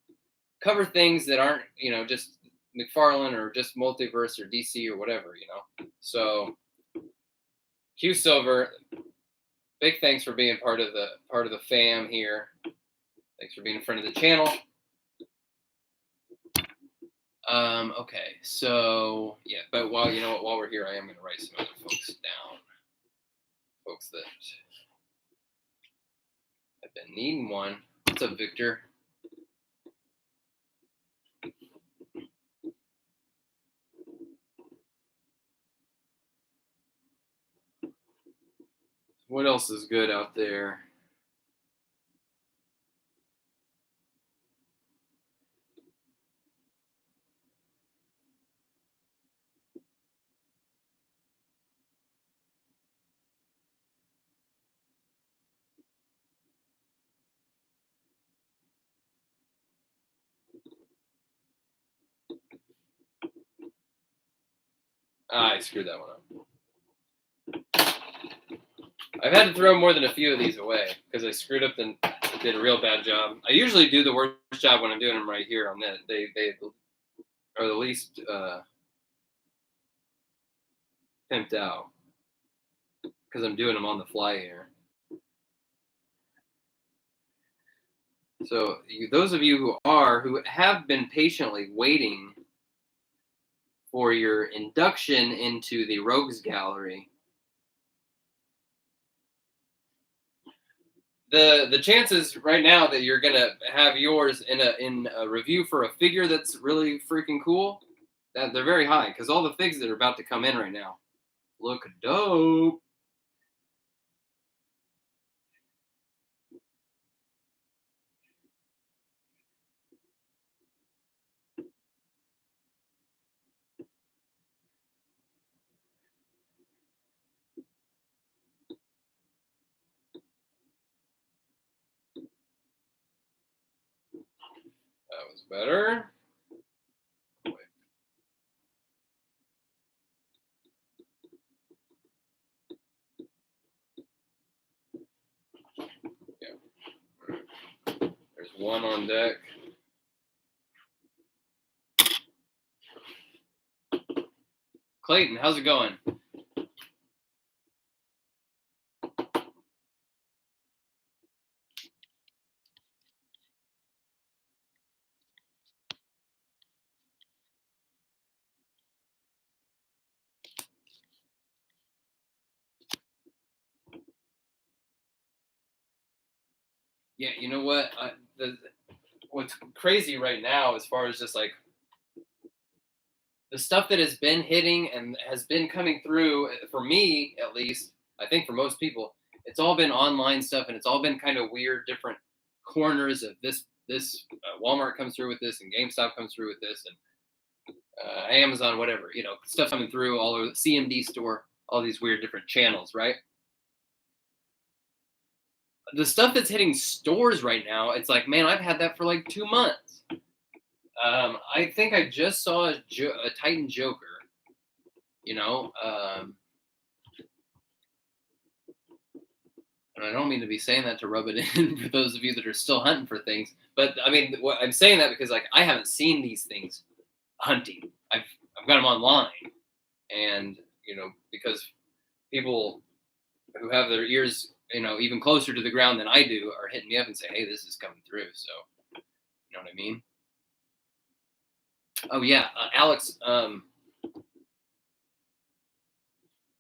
cover things that aren't, you know, just McFarlane or just Multiverse or DC or whatever, you know. So Q Silver, big thanks for being part of the fam here. Thanks for being in front of the channel. Okay, so yeah, but while we're here, I am going to write some other folks down, folks that have been needing one. What's up, Victor? What else is good out there? I screwed that one up. I've had to throw more than a few of these away because I screwed up and did a real bad job. I usually do the worst job when I'm doing them right here on that. They are the least pimped out because I'm doing them on the fly here. So those of you who have been patiently waiting for your induction into the Rogues Gallery, the chances right now that you're gonna have yours in a review for a figure that's really freaking cool, that they're very high because all the figs that are about to come in right now look dope. That was better. Yeah. There's one on deck. Clayton, how's it going? Yeah, you know what? What's crazy right now, as far as just like the stuff that has been hitting and has been coming through, for me at least, I think for most people, it's all been online stuff, and it's all been kind of weird, different corners of this. Walmart comes through with this, and GameStop comes through with this, and Amazon, whatever, you know, stuff coming through all over the CMD store, all these weird different channels, right? The stuff that's hitting stores right now, it's like, man, I've had that for like 2 months. I think I just saw a Titan Joker, you know, and I don't mean to be saying that to rub it in for those of you that are still hunting for things, but I mean, I'm saying that because like I haven't seen these things hunting. I've got them online, and you know, because people who have their ears, you know, even closer to the ground than I do, are hitting me up and say, "Hey, this is coming through." So, you know what I mean? Oh yeah, Alex.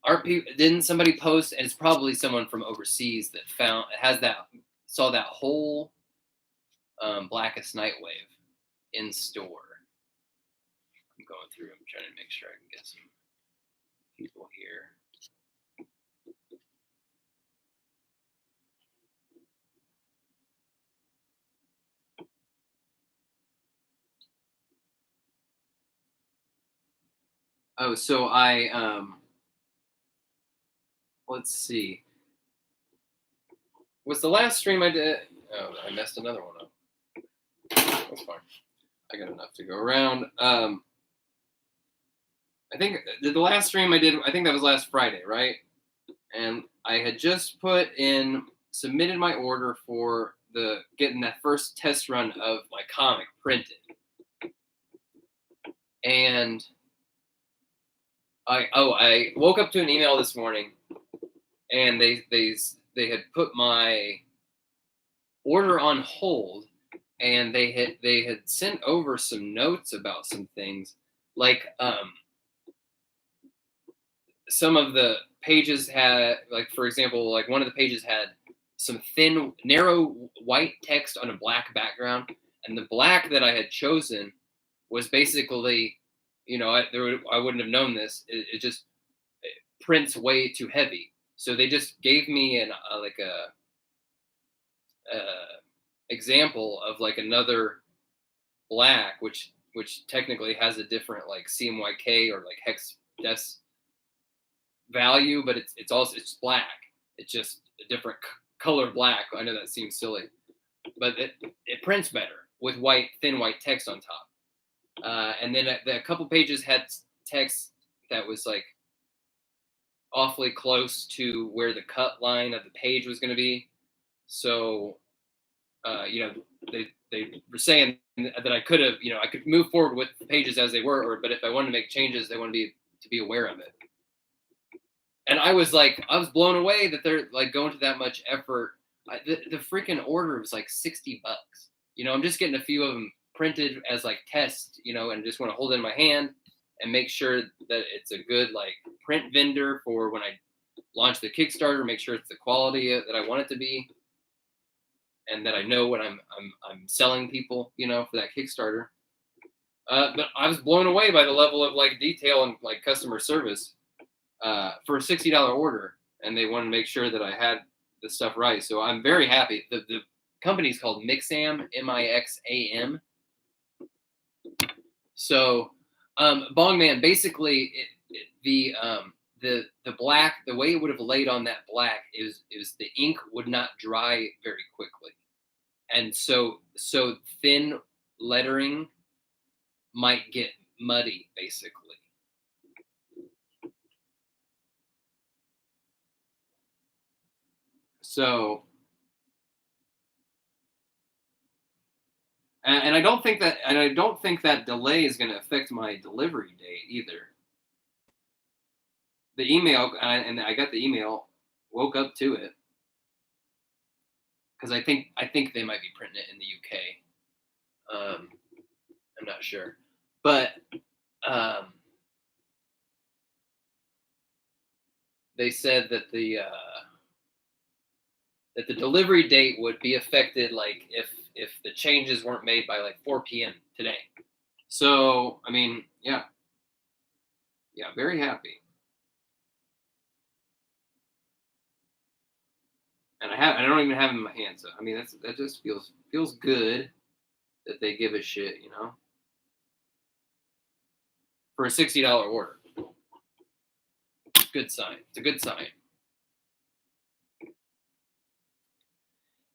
All Aren't people? Didn't somebody post? And it's probably someone from overseas that saw that whole Blackest Night wave in store. I'm going through. I'm trying to make sure I can get some people here. Oh, so let's see. Was the last stream I did? Oh, I messed another one up. That's fine. I got enough to go around. I think the last stream I did, I think that was last Friday, right? And I had just submitted my order for getting that first test run of my comic printed. And I woke up to an email this morning, and they had put my order on hold, and they had sent over some notes about some things, like some of the pages had, like, for example, like one of the pages had some thin, narrow white text on a black background, and the black that I had chosen was basically, I wouldn't have known this. It prints way too heavy. So they just gave me an example of like another black, which technically has a different like CMYK or like hex dec value, but it's black. It's just a different color black. I know that seems silly, but it prints better with thin white text on top. And then a couple pages had text that was like awfully close to where the cut line of the page was going to be. So, they were saying that I could have, I could move forward with the pages as they were, but if I wanted to make changes, they wanted to be aware of it. And I was blown away that they're like going to that much effort. The freaking order was like $60. I'm just getting a few of them printed as like tests, and just want to hold it in my hand and make sure that it's a good like print vendor for when I launch the Kickstarter, make sure it's the quality that I want it to be, and that I know what I'm selling people, for that Kickstarter. But I was blown away by the level of like detail and like customer service for a $60 order, and they wanted to make sure that I had the stuff right. So I'm very happy. The company's called Mixam, Mixam. So, Bongman, basically, the black, the way it would have laid on that black is the ink would not dry very quickly, and so thin lettering might get muddy, basically. So, and I don't think that delay is going to affect my delivery date either. The email, and I got the email, woke up to it, because I think they might be printing it in the UK. I'm not sure, but they said that the delivery date would be affected, like if the changes weren't made by like 4 p.m. today. So I mean, yeah, very happy. And I don't even have them in my hand. So I mean, that just feels good that they give a shit, for a $60 order. Good sign. It's a good sign.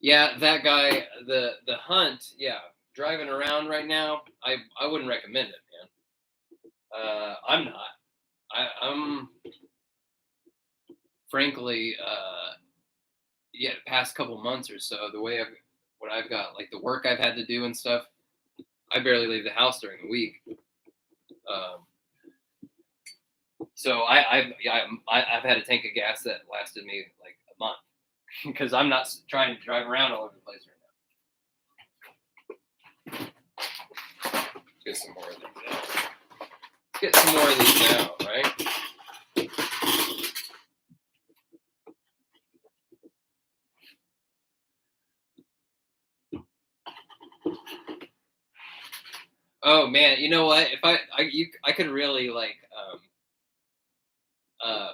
Yeah, that guy, the Hunt, yeah, driving around right now, I wouldn't recommend it, man. I'm not. I'm frankly, the past couple months or so, the way what I've got, like the work I've had to do and stuff, I barely leave the house during the week. So I've had a tank of gas that lasted me like a month, because I'm not trying to drive around all over the place right now. Get some more of these out. Get some more of these out, right? Oh man, you know what? If I could really like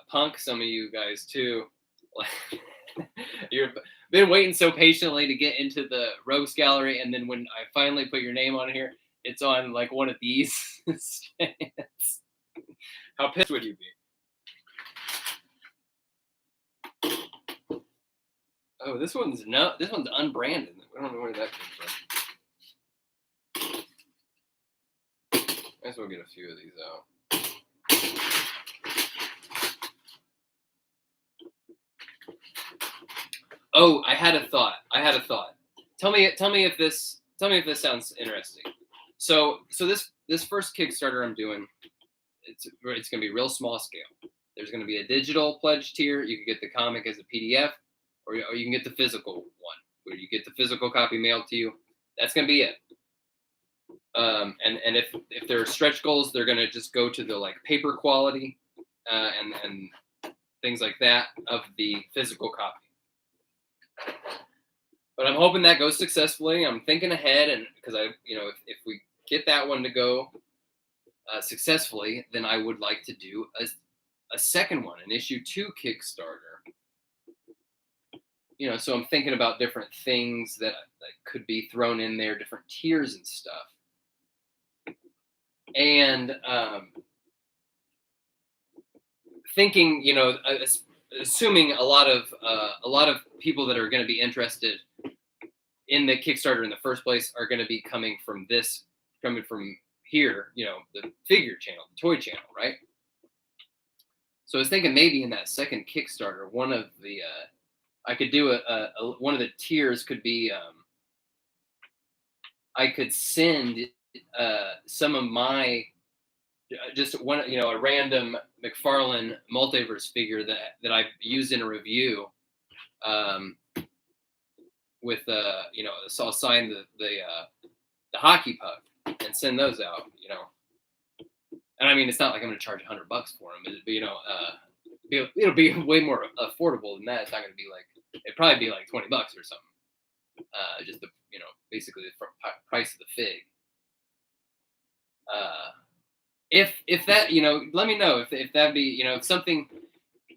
punk some of you guys too. Like, you've been waiting so patiently to get into the rogues gallery, and then when I finally put your name on here, it's on like one of these stands. How pissed would you be? Oh, this one's unbranded. I don't know where that came from. Might as well get a few of these out. Oh, I had a thought. Tell me if this sounds interesting. So this first Kickstarter I'm doing, it's gonna be real small scale. There's gonna be a digital pledge tier. You can get the comic as a PDF, or you can get the physical one, where you get the physical copy mailed to you. That's gonna be it. And if there are stretch goals, they're gonna just go to the like paper quality, and things like that of the physical copy. But I'm hoping that goes successfully. I'm thinking ahead, and because if we get that one to go successfully, then I would like to do a second one, an issue 2 Kickstarter. So I'm thinking about different things that could be thrown in there, different tiers and stuff. And thinking, assuming a lot of people that are going to be interested in the Kickstarter in the first place are going to be coming from here, the figure channel, the toy channel, right? So I was thinking maybe in that second Kickstarter, one of the I could do one of the tiers could be I could send some of my just one, a random McFarlane Multiverse figure that I've used in a review, with so I'll sign the hockey puck and send those out, And I mean, it's not like I'm going to charge $100 for them, but it'll be way more affordable than that. It's not going to be like, it'd probably be like $20 or something. Just the basically the price of the fig. If that, let me know if that'd be, if something,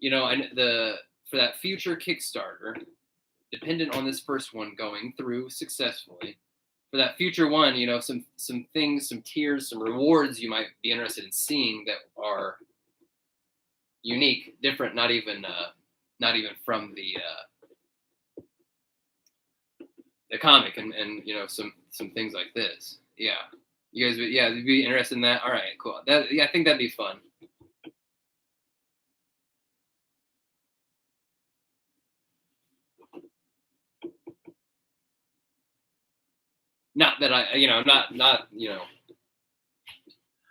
for that future Kickstarter, dependent on this first one going through successfully, for that future one, some things, some tiers, some rewards you might be interested in seeing that are unique, different, not even from the comic, and some things like this. Yeah. You guys, you'd be interested in that? All right, cool. I think that'd be fun. Not that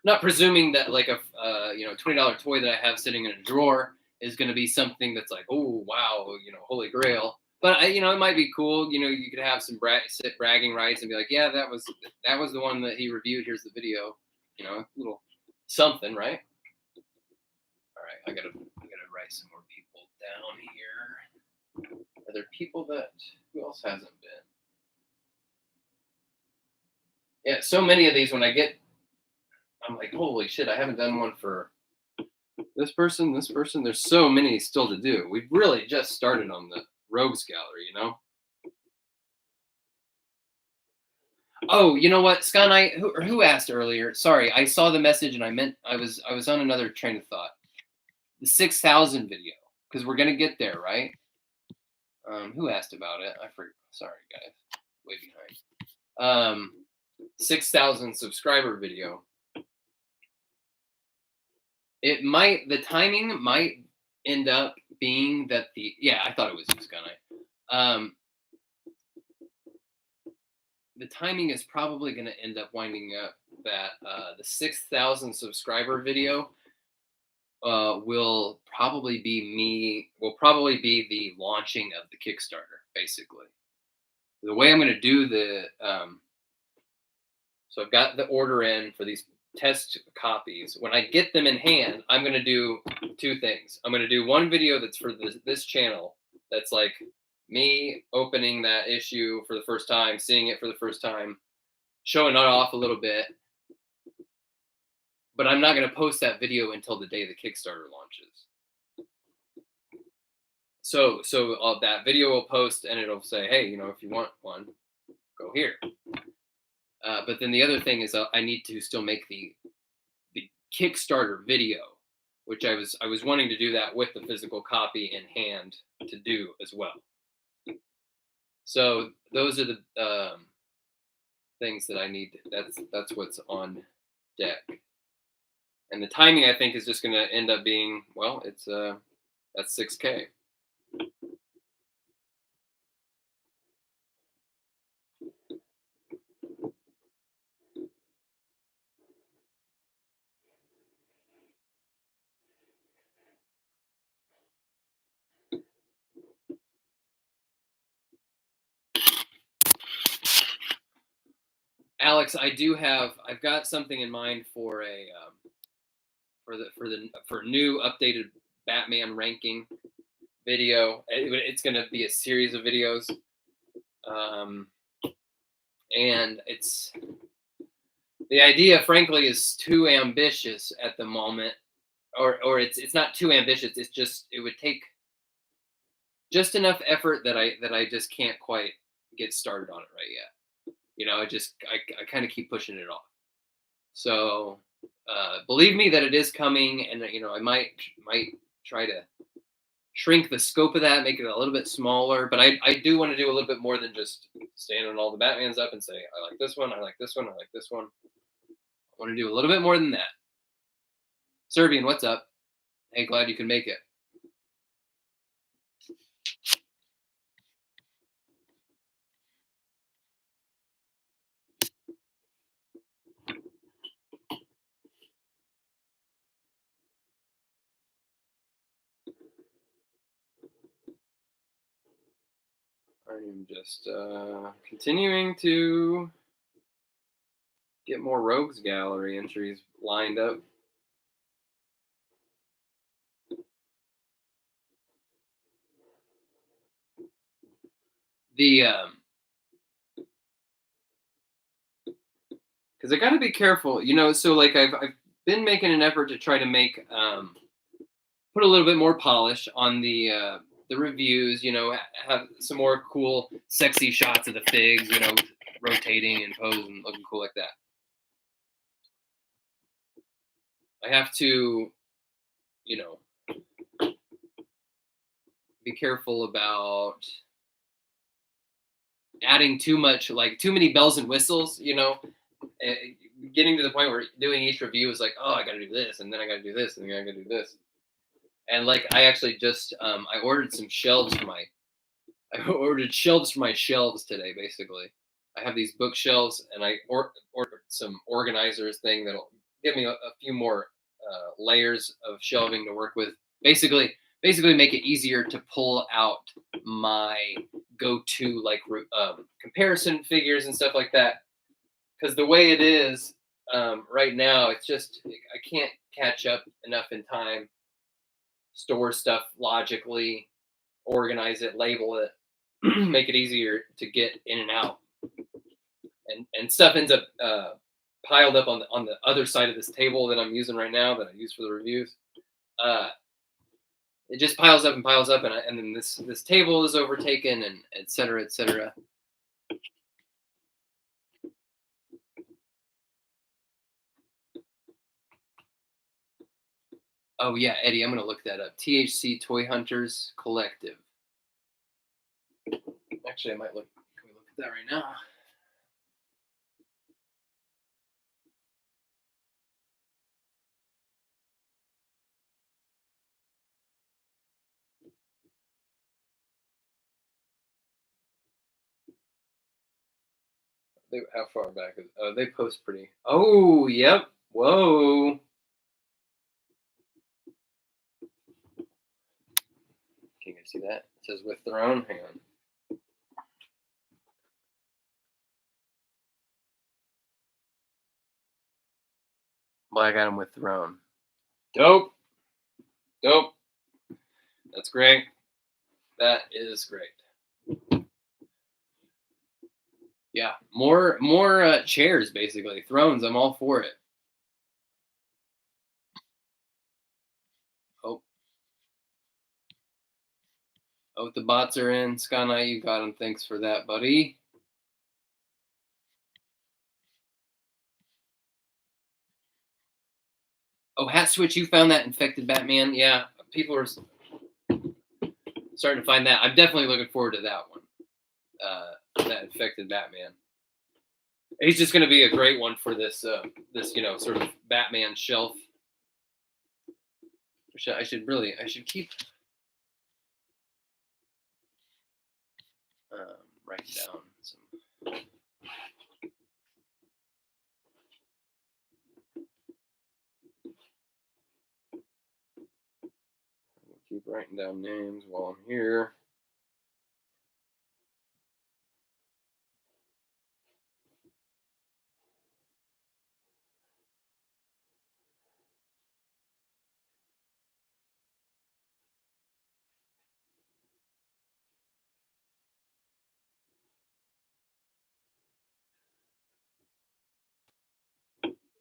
not presuming that like a $20 toy that I have sitting in a drawer is going to be something that's like, oh wow, holy grail. But it might be cool. You could have some bragging rights and be like, yeah, that was the one that he reviewed. Here's the video. A little something, right? All right, I gotta write some more people down here. Are there people who else hasn't been? Yeah, so many of these when I get, I'm like, holy shit, I haven't done one for this person. There's so many still to do. We've really just started on the Rogues Gallery, Oh, you know what, Scott Knight, who asked earlier? Sorry, I saw the message and I was on another train of thought. The 6,000 video, because we're gonna get there, right? Who asked about it? I forgot. Sorry, guys, way behind. 6,000 subscriber video. The timing might end up being that I thought it was you, Scott Knight. The timing is probably going to end up winding up that the 6,000 subscriber video will probably be the launching of the Kickstarter, basically. The way I'm going to do so I've got the order in for these test copies. When I get them in hand, I'm going to do two things. I'm going to do one video that's for this channel, that's like me opening that issue for the first time, seeing it for the first time, showing it off a little bit, but I'm not going to post that video until the day the Kickstarter launches. So that video will post and it'll say, hey, if you want one, go here. But then the other thing is I need to still make the Kickstarter video, which I was wanting to do that with the physical copy in hand to do as well. So those are the things that I need. That's what's on deck. And the timing, I think, is just going to end up being, well, that's 6K. Alex, I've got something in mind for a for new updated Batman ranking video. It's going to be a series of videos, and the idea, frankly, is too ambitious at the moment, or it's not too ambitious. It's just it would take just enough effort that I just can't quite get started on it right yet. I kind of keep pushing it off. So believe me that it is coming, and I might try to shrink the scope of that, make it a little bit smaller. But I do want to do a little bit more than just stand on all the Batmans up and say I like this one, I like this one, I like this one. I want to do a little bit more than that. Serbian, what's up? Hey, glad you can make it. I am just continuing to get more Rogues Gallery entries lined up. Because I got to be careful, So like I've been making an effort to try to make put a little bit more polish on the reviews. Have some more cool, sexy shots of the figs. Rotating and posing, looking cool like that. I have to, be careful about adding too much, like too many bells and whistles, getting to the point where doing each review is like, oh, I got to do this, and then I got to do this, and then I got to do this. And like, I actually just, I ordered some shelves I ordered shelves for my shelves today, basically. I have these bookshelves, and I ordered some organizers thing that'll give me a few more layers of shelving to work with. Basically make it easier to pull out my go-to like comparison figures and stuff like that. Because the way it is right now, it's just I can't catch up enough in time. Store stuff logically, organize it, label it, make it easier to get in and out, and stuff ends up piled up on the other side of this table that I'm using right now that I use for the reviews. It just piles up, and then this table is overtaken, and et cetera, et cetera. Oh yeah, Eddie, I'm gonna look that up. THC Toy Hunters Collective. Actually, I might look. Can we look at that right now? How far back? Oh, they post pretty. Oh, yep. Whoa. Can you guys see that? It says with Throne. Hang on. Black Adam with Throne. Dope. That's great. That is great. Yeah, more chairs basically. Thrones. I'm all for it. Oh, the bots are in. Sky Knight, you got them. Thanks for that, buddy. Oh, Hat Switch, you found that infected Batman? Yeah, people are starting to find that. I'm definitely looking forward to that one. That infected Batman. He's just going to be a great one for this, sort of Batman shelf. I should keep write down some. Keep writing down names while I'm here.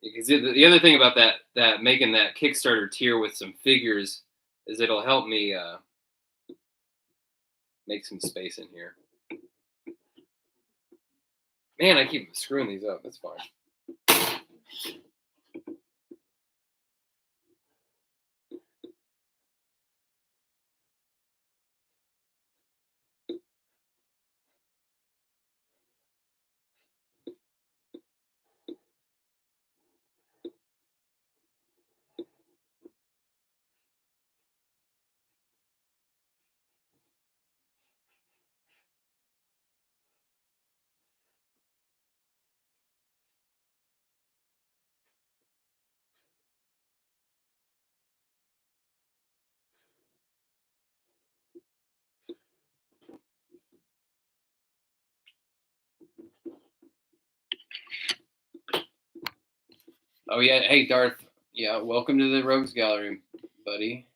Because the other thing about that making that Kickstarter tier with some figures is it'll help me make some space in here. Man, I keep screwing these up. That's fine. Oh yeah, hey Darth. Yeah, welcome to the Rogues Gallery, buddy.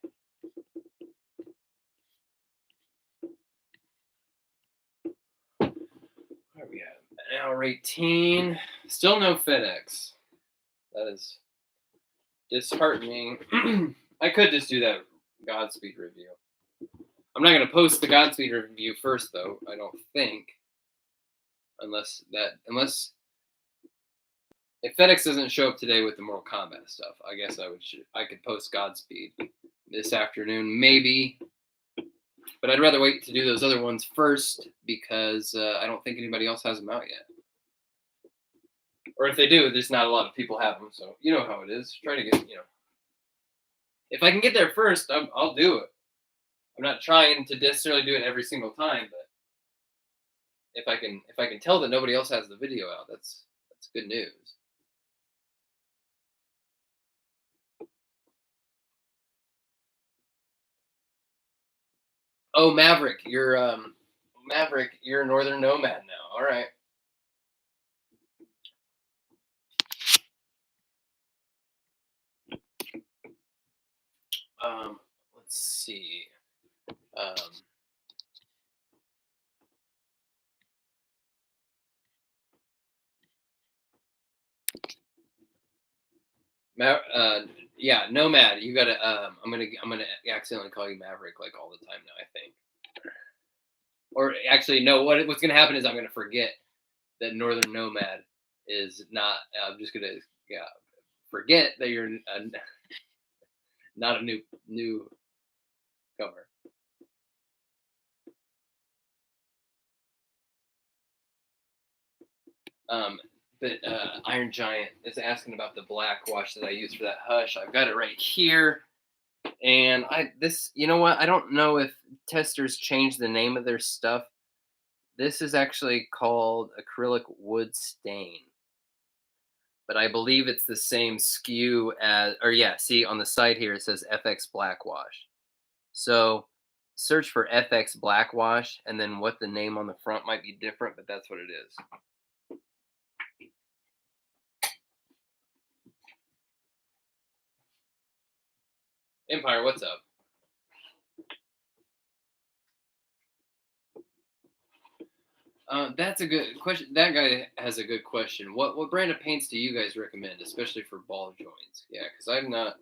Where are we at? An hour 18. Still no FedEx. That is disheartening. I could just do that Godspeed review. I'm not gonna post the Godspeed review first though, I don't think. Unless if FedEx doesn't show up today with the Mortal Kombat stuff, I guess I could post Godspeed this afternoon, maybe. But I'd rather wait to do those other ones first because I don't think anybody else has them out yet. Or if they do, there's not a lot of people have them. So you know how it is. Try to get, if I can get there first, I'll do it. I'm not trying to necessarily do it every single time, but if I can tell that nobody else has the video out, that's good news. Oh, Maverick, you're Northern Nomad now. All right. Let's see. Yeah, Nomad. You gotta. I'm gonna accidentally call you Maverick like all the time now. I think. Or actually, no. What's gonna happen is I'm gonna forget that Northern Nomad is not. I'm just gonna forget that you're not a new comer. But Iron Giant is asking about the black wash that I use for that hush. I've got it right here. And you know what? I don't know if testers change the name of their stuff. This is actually called acrylic wood stain. But I believe it's the same SKU see on the site here it says FX black wash. So search for FX black wash and then what the name on the front might be different, but that's what it is. Empire, what's up? That's a good question. That guy has a good question. What brand of paints do you guys recommend, especially for ball joints? Yeah, because I'm not.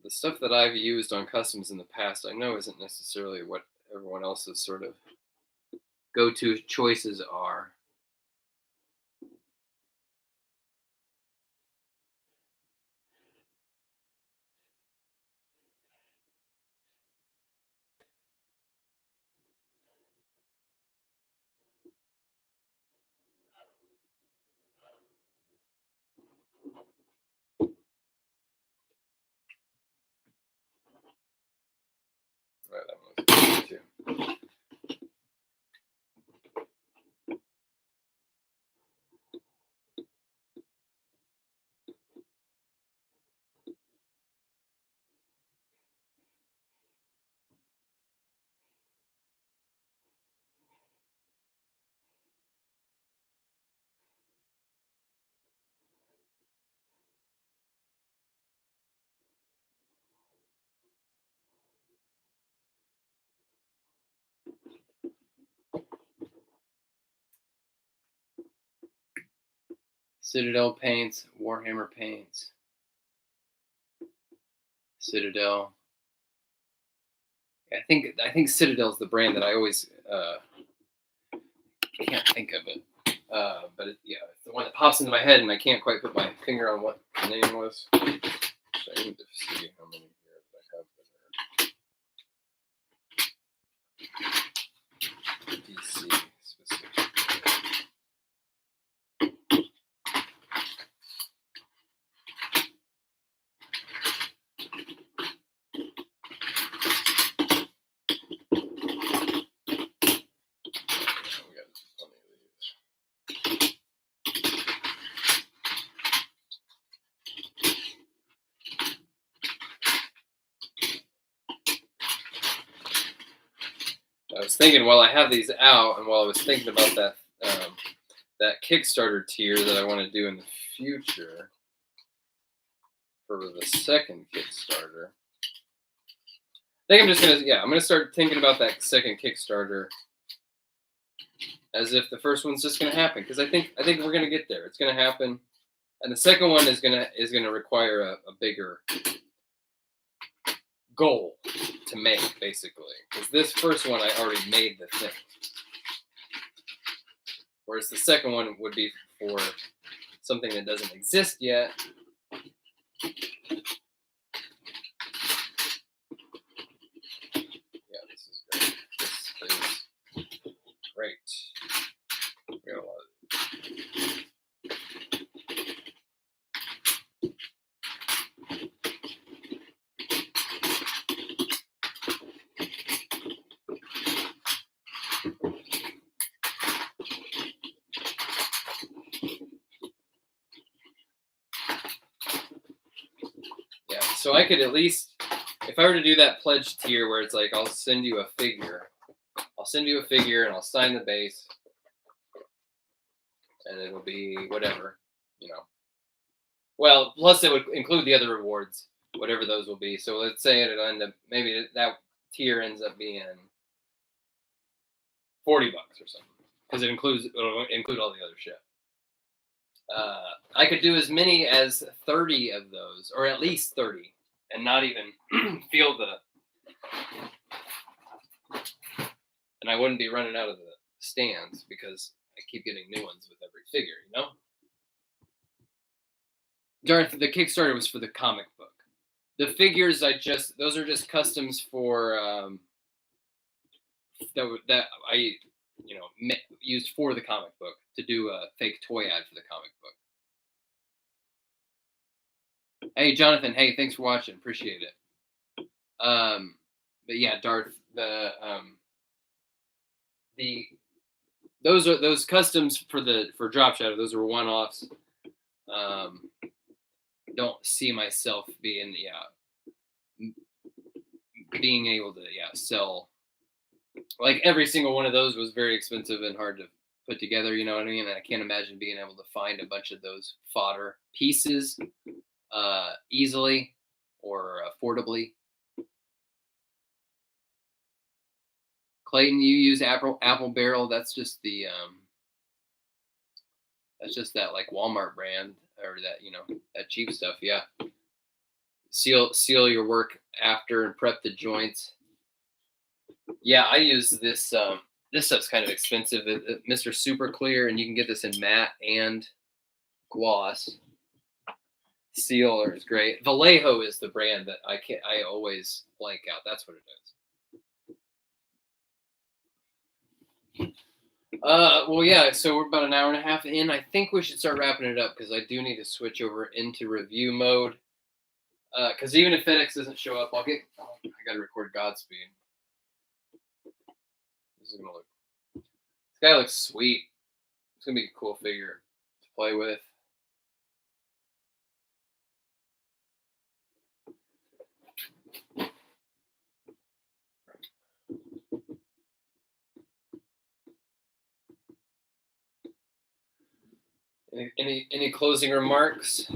the stuff that I've used on customs in the past, I know isn't necessarily what everyone else's sort of go-to choices are. Right, that one's good too. Citadel paints, Warhammer paints, Citadel. I think Citadel's the brand that I always can't think of it. But it's the one that pops into my head, and I can't quite put my finger on what the name was. So I need to see how many here that I have. DC specific. I was thinking while I have these out, and while I was thinking about that Kickstarter tier that I want to do in the future for the second Kickstarter. I think I'm just I'm gonna start thinking about that second Kickstarter as if the first one's just gonna happen, because I think we're gonna get there. It's gonna happen, and the second one is gonna require a bigger goal to make, basically, because this first one I already made the thing, whereas the second one would be for something that doesn't exist yet. Yeah, this is great. This is great. We got a lot of so I could at least, if I were to do that pledge tier where it's like, I'll send you a figure and I'll sign the base, and it'll be whatever, Well, plus it would include the other rewards, whatever those will be. So let's say it'll end up, maybe that tier ends up being $40 or something, because it'll include all the other shit. I could do as many as 30 of those, or at least 30, and not even feel and I wouldn't be running out of the stands because I keep getting new ones with every figure, Darth, the Kickstarter was for the comic book. The figures those are just customs for that I used for the comic book to do a fake toy ad for the comic book. Hey, Jonathan. Hey, thanks for watching. Appreciate it. But yeah, Darth, those customs for Drop Shadow. Those are one-offs. Don't see myself being able to sell. Like every single one of those was very expensive and hard to put together. You know what I mean? And I can't imagine being able to find a bunch of those fodder pieces easily or affordably. Clayton, you use Apple Barrel. That's just that's just that like Walmart brand, or that that cheap stuff. Yeah. seal your work after and prep the joints. Yeah, I use this. This stuff's kind of expensive. Mr. Super Clear, and you can get this in matte and gloss. Sealer is great. Vallejo is the brand that I always blank out. That's what it is. Well, yeah. So we're about an hour and a half in. I think we should start wrapping it up because I do need to switch over into review mode. Because even if FedEx doesn't show up, I got to record Godspeed. This is gonna look. This guy looks sweet. It's gonna be a cool figure to play with. Any closing remarks?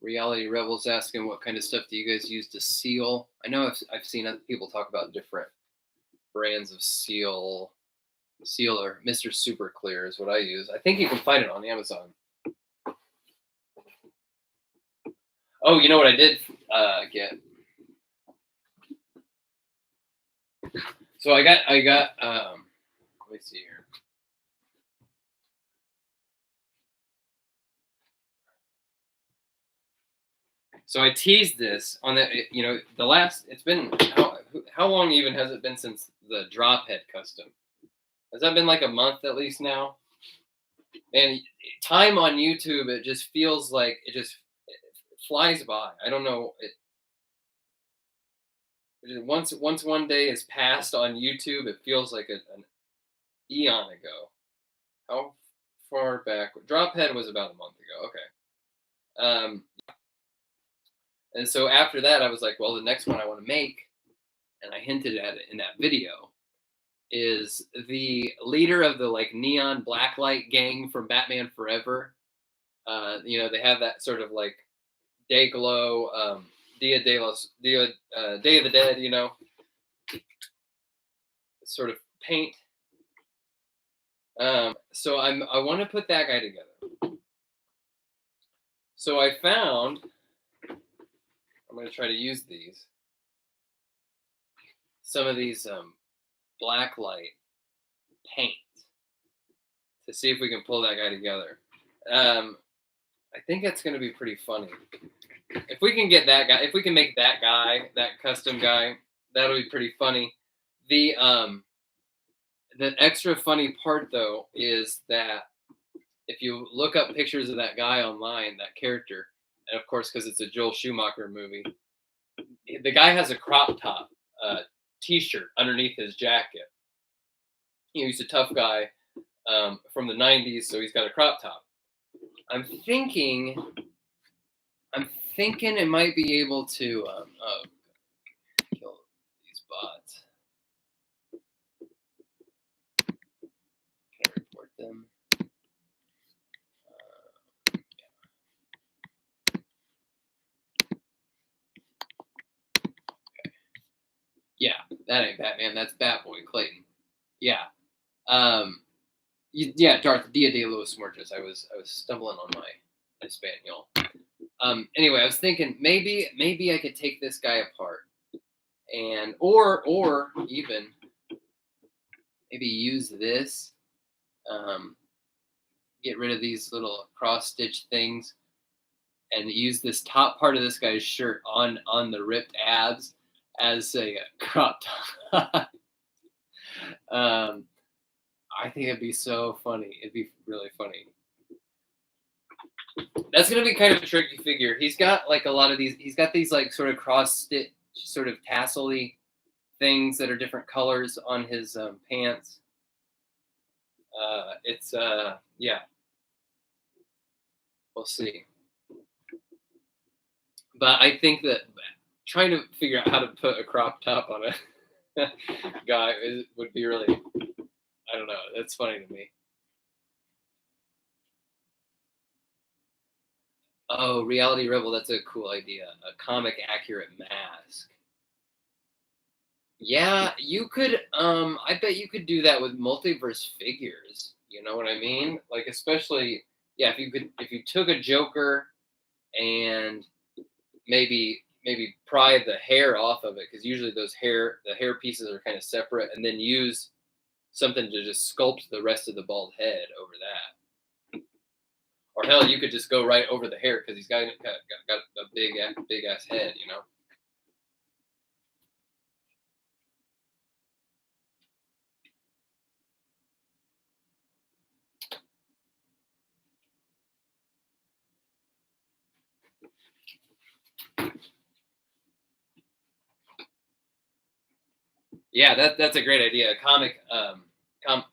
Reality Rebels asking what kind of stuff do you guys use to seal? I know I've seen other people talk about different brands of sealer. Mr. Super Clear is what I use. I think you can find it on Amazon. Oh, you know what I did get? So I got let me see here. So I teased this on the, it's been, how long even has it been since the drop head custom? Has that been like a month at least now? And time on YouTube, it just feels like it flies by. I don't know. Once one day is passed on YouTube, it feels like an eon ago. How far back? Drop head was about a month ago. Okay. And so after that, I was like, well, the next one I want to make, and I hinted at it in that video, is the leader of the like neon blacklight gang from Batman Forever. They have that sort of like day glow, Day of the Dead, sort of paint. So I want to put that guy together. So I found. I'm going to try to use some of these blacklight paint to see if we can pull that guy together. I think that's going to be pretty funny. If we can get that guy, if we can make that guy, that custom guy, that'll be pretty funny. The extra funny part though is that if you look up pictures of that guy online, that character, and of course, because it's a Joel Schumacher movie, the guy has a crop top T-shirt underneath his jacket. He's a tough guy from the 90s, so he's got a crop top. I'm thinking it might be able to kill these bots. Can I report them? Yeah, that ain't Batman. That's Batboy Clayton. Yeah. Darth Dia de los Muertos. I was stumbling on my Espanol. Anyway, I was thinking maybe I could take this guy apart and or even maybe use this. Get rid of these little cross stitch things and use this top part of this guy's shirt on the ripped abs as a crop top. I think it'd be so funny. It'd be really funny. That's gonna be kind of a tricky figure. He's got like a lot of these. He's got these like sort of cross stitch, sort of tassel-y things that are different colors on his pants. Yeah. We'll see. But I think that trying to figure out how to put a crop top on a guy would be really, I don't know. That's funny to me. Oh, Reality Rebel, that's a cool idea. A comic accurate mask. Yeah, you could I bet you could do that with multiverse figures. You know what I mean? Like especially if you took a Joker and maybe pry the hair off of it, because usually the hair pieces are kind of separate, and then use something to just sculpt the rest of the bald head over that. Or hell, you could just go right over the hair, because he's got a big ass head, you know. Yeah, that's a great idea. Comic.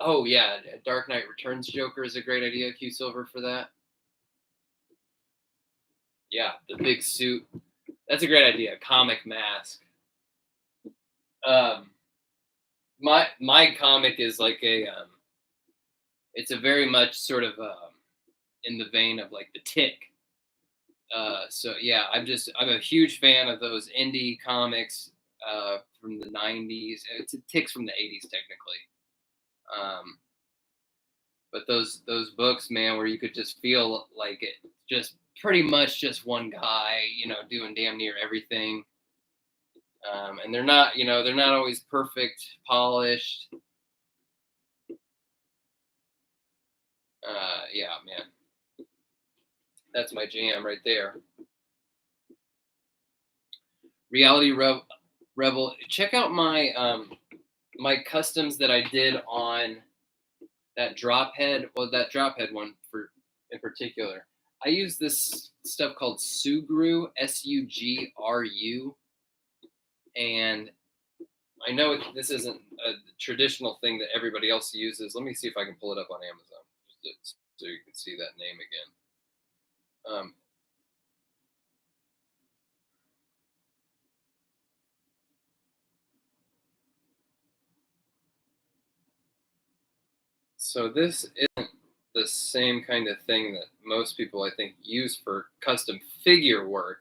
Oh yeah, Dark Knight Returns Joker is a great idea. Q Silver for that. Yeah, the big suit. That's a great idea. Comic mask. Um, my comic is like it's a very much sort of in the vein of like the Tick. So yeah, I'm a huge fan of those indie comics from the '90s. It's Ticks from the '80s technically. Um, but those books, man, where you could just feel like it, just pretty much just one guy, you know, doing damn near everything. And they're not always perfect, polished. Yeah, man, that's my jam right there. Reality Rebel. Check out my customs that I did on that drop head. Well, that drop head one for in particular. I use this stuff called Sugru, Sugru, and I know this isn't a traditional thing that everybody else uses. Let me see if I can pull it up on Amazon, so you can see that name again. So this isn't the same kind of thing that most people, I think, use for custom figure work,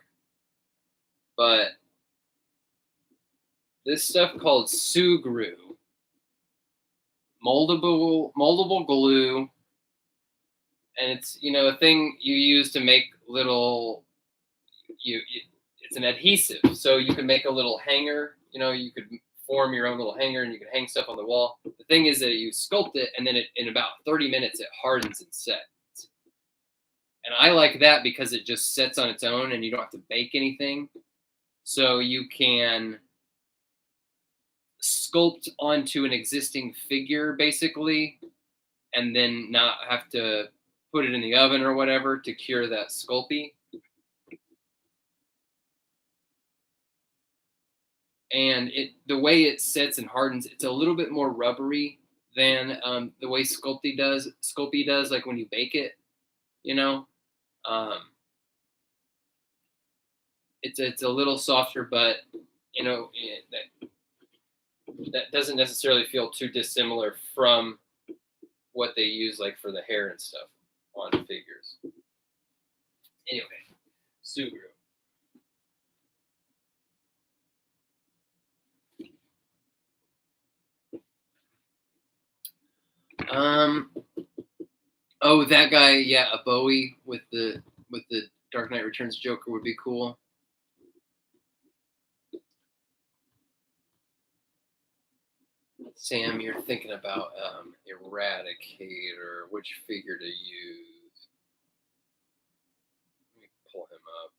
but this stuff called Sugru, moldable glue, and it's a thing you use to make little it's an adhesive, so you can make a little hanger. You could form your own little hanger, and you can hang stuff on the wall. The thing is that you sculpt it, and then in about 30 minutes it hardens and sets. And I like that because it just sets on its own, and you don't have to bake anything. So you can sculpt onto an existing figure basically, and then not have to put it in the oven or whatever to cure that sculpey. And the way it sets and hardens, it's a little bit more rubbery than the way Sculpey does, like when you bake it, you know. Um, it's a little softer, but that doesn't necessarily feel too dissimilar from what they use like for the hair and stuff on figures. Anyway, Sugru. Oh, that guy, yeah, a Bowie with the Dark Knight Returns Joker would be cool. Sam, you're thinking about Eradicator. Which figure to use? Let me pull him up.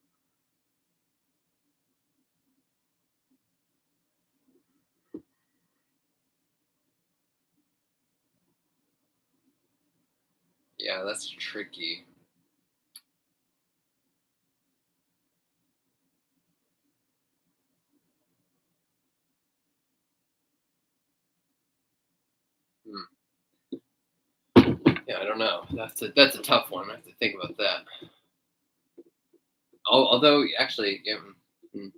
Yeah, that's tricky. Yeah, I don't know. That's a tough one. I have to think about that. Although, actually, yeah, I don't know.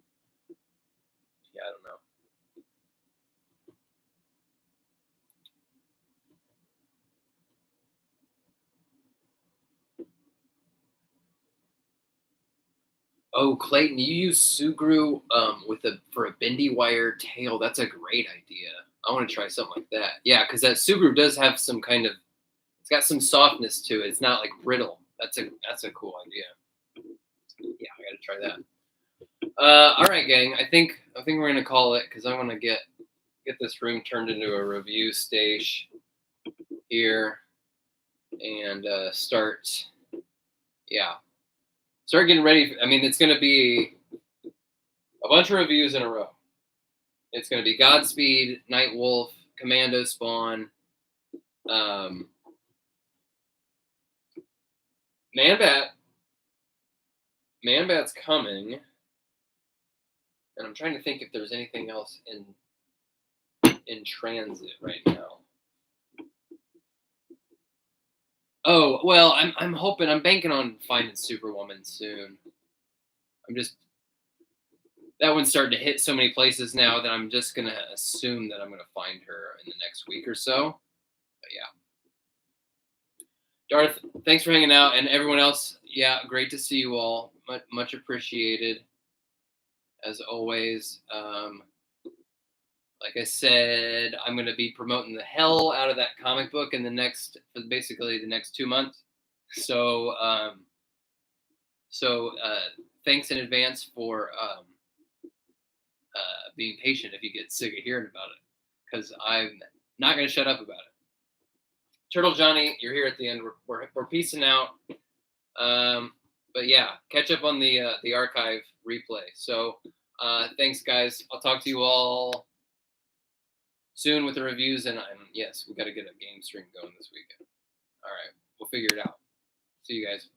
Oh, Clayton, you use Sugru for a bendy wire tail. That's a great idea. I want to try something like that. Yeah, because that Sugru does have some kind of, it's got some softness to it. It's not like brittle. That's a cool idea. Yeah, I got to try that. All right, gang. I think we're gonna call it because I want to get this room turned into a review stage here and start getting ready. I mean, it's gonna be a bunch of reviews in a row. It's gonna be Godspeed, Night Wolf, Commando Spawn, Man-Bat's coming, and I'm trying to think if there's anything else in transit right now. Oh well, I'm hoping, I'm banking on finding Superwoman soon. That one's starting to hit so many places now that I'm just gonna assume that I'm gonna find her in the next week or so. But yeah. Darth, thanks for hanging out, and everyone else, yeah, great to see you all. Much appreciated, as always. Like I said, I'm going to be promoting the hell out of that comic book in basically the next 2 months. So, thanks in advance for being patient if you get sick of hearing about it, because I'm not going to shut up about it. Turtle Johnny, you're here at the end. We're peacing out. But yeah, catch up on the archive replay. So thanks, guys. I'll talk to you all soon with the reviews. And yes, we got to get a game stream going this weekend. All right, we'll figure it out. See you guys.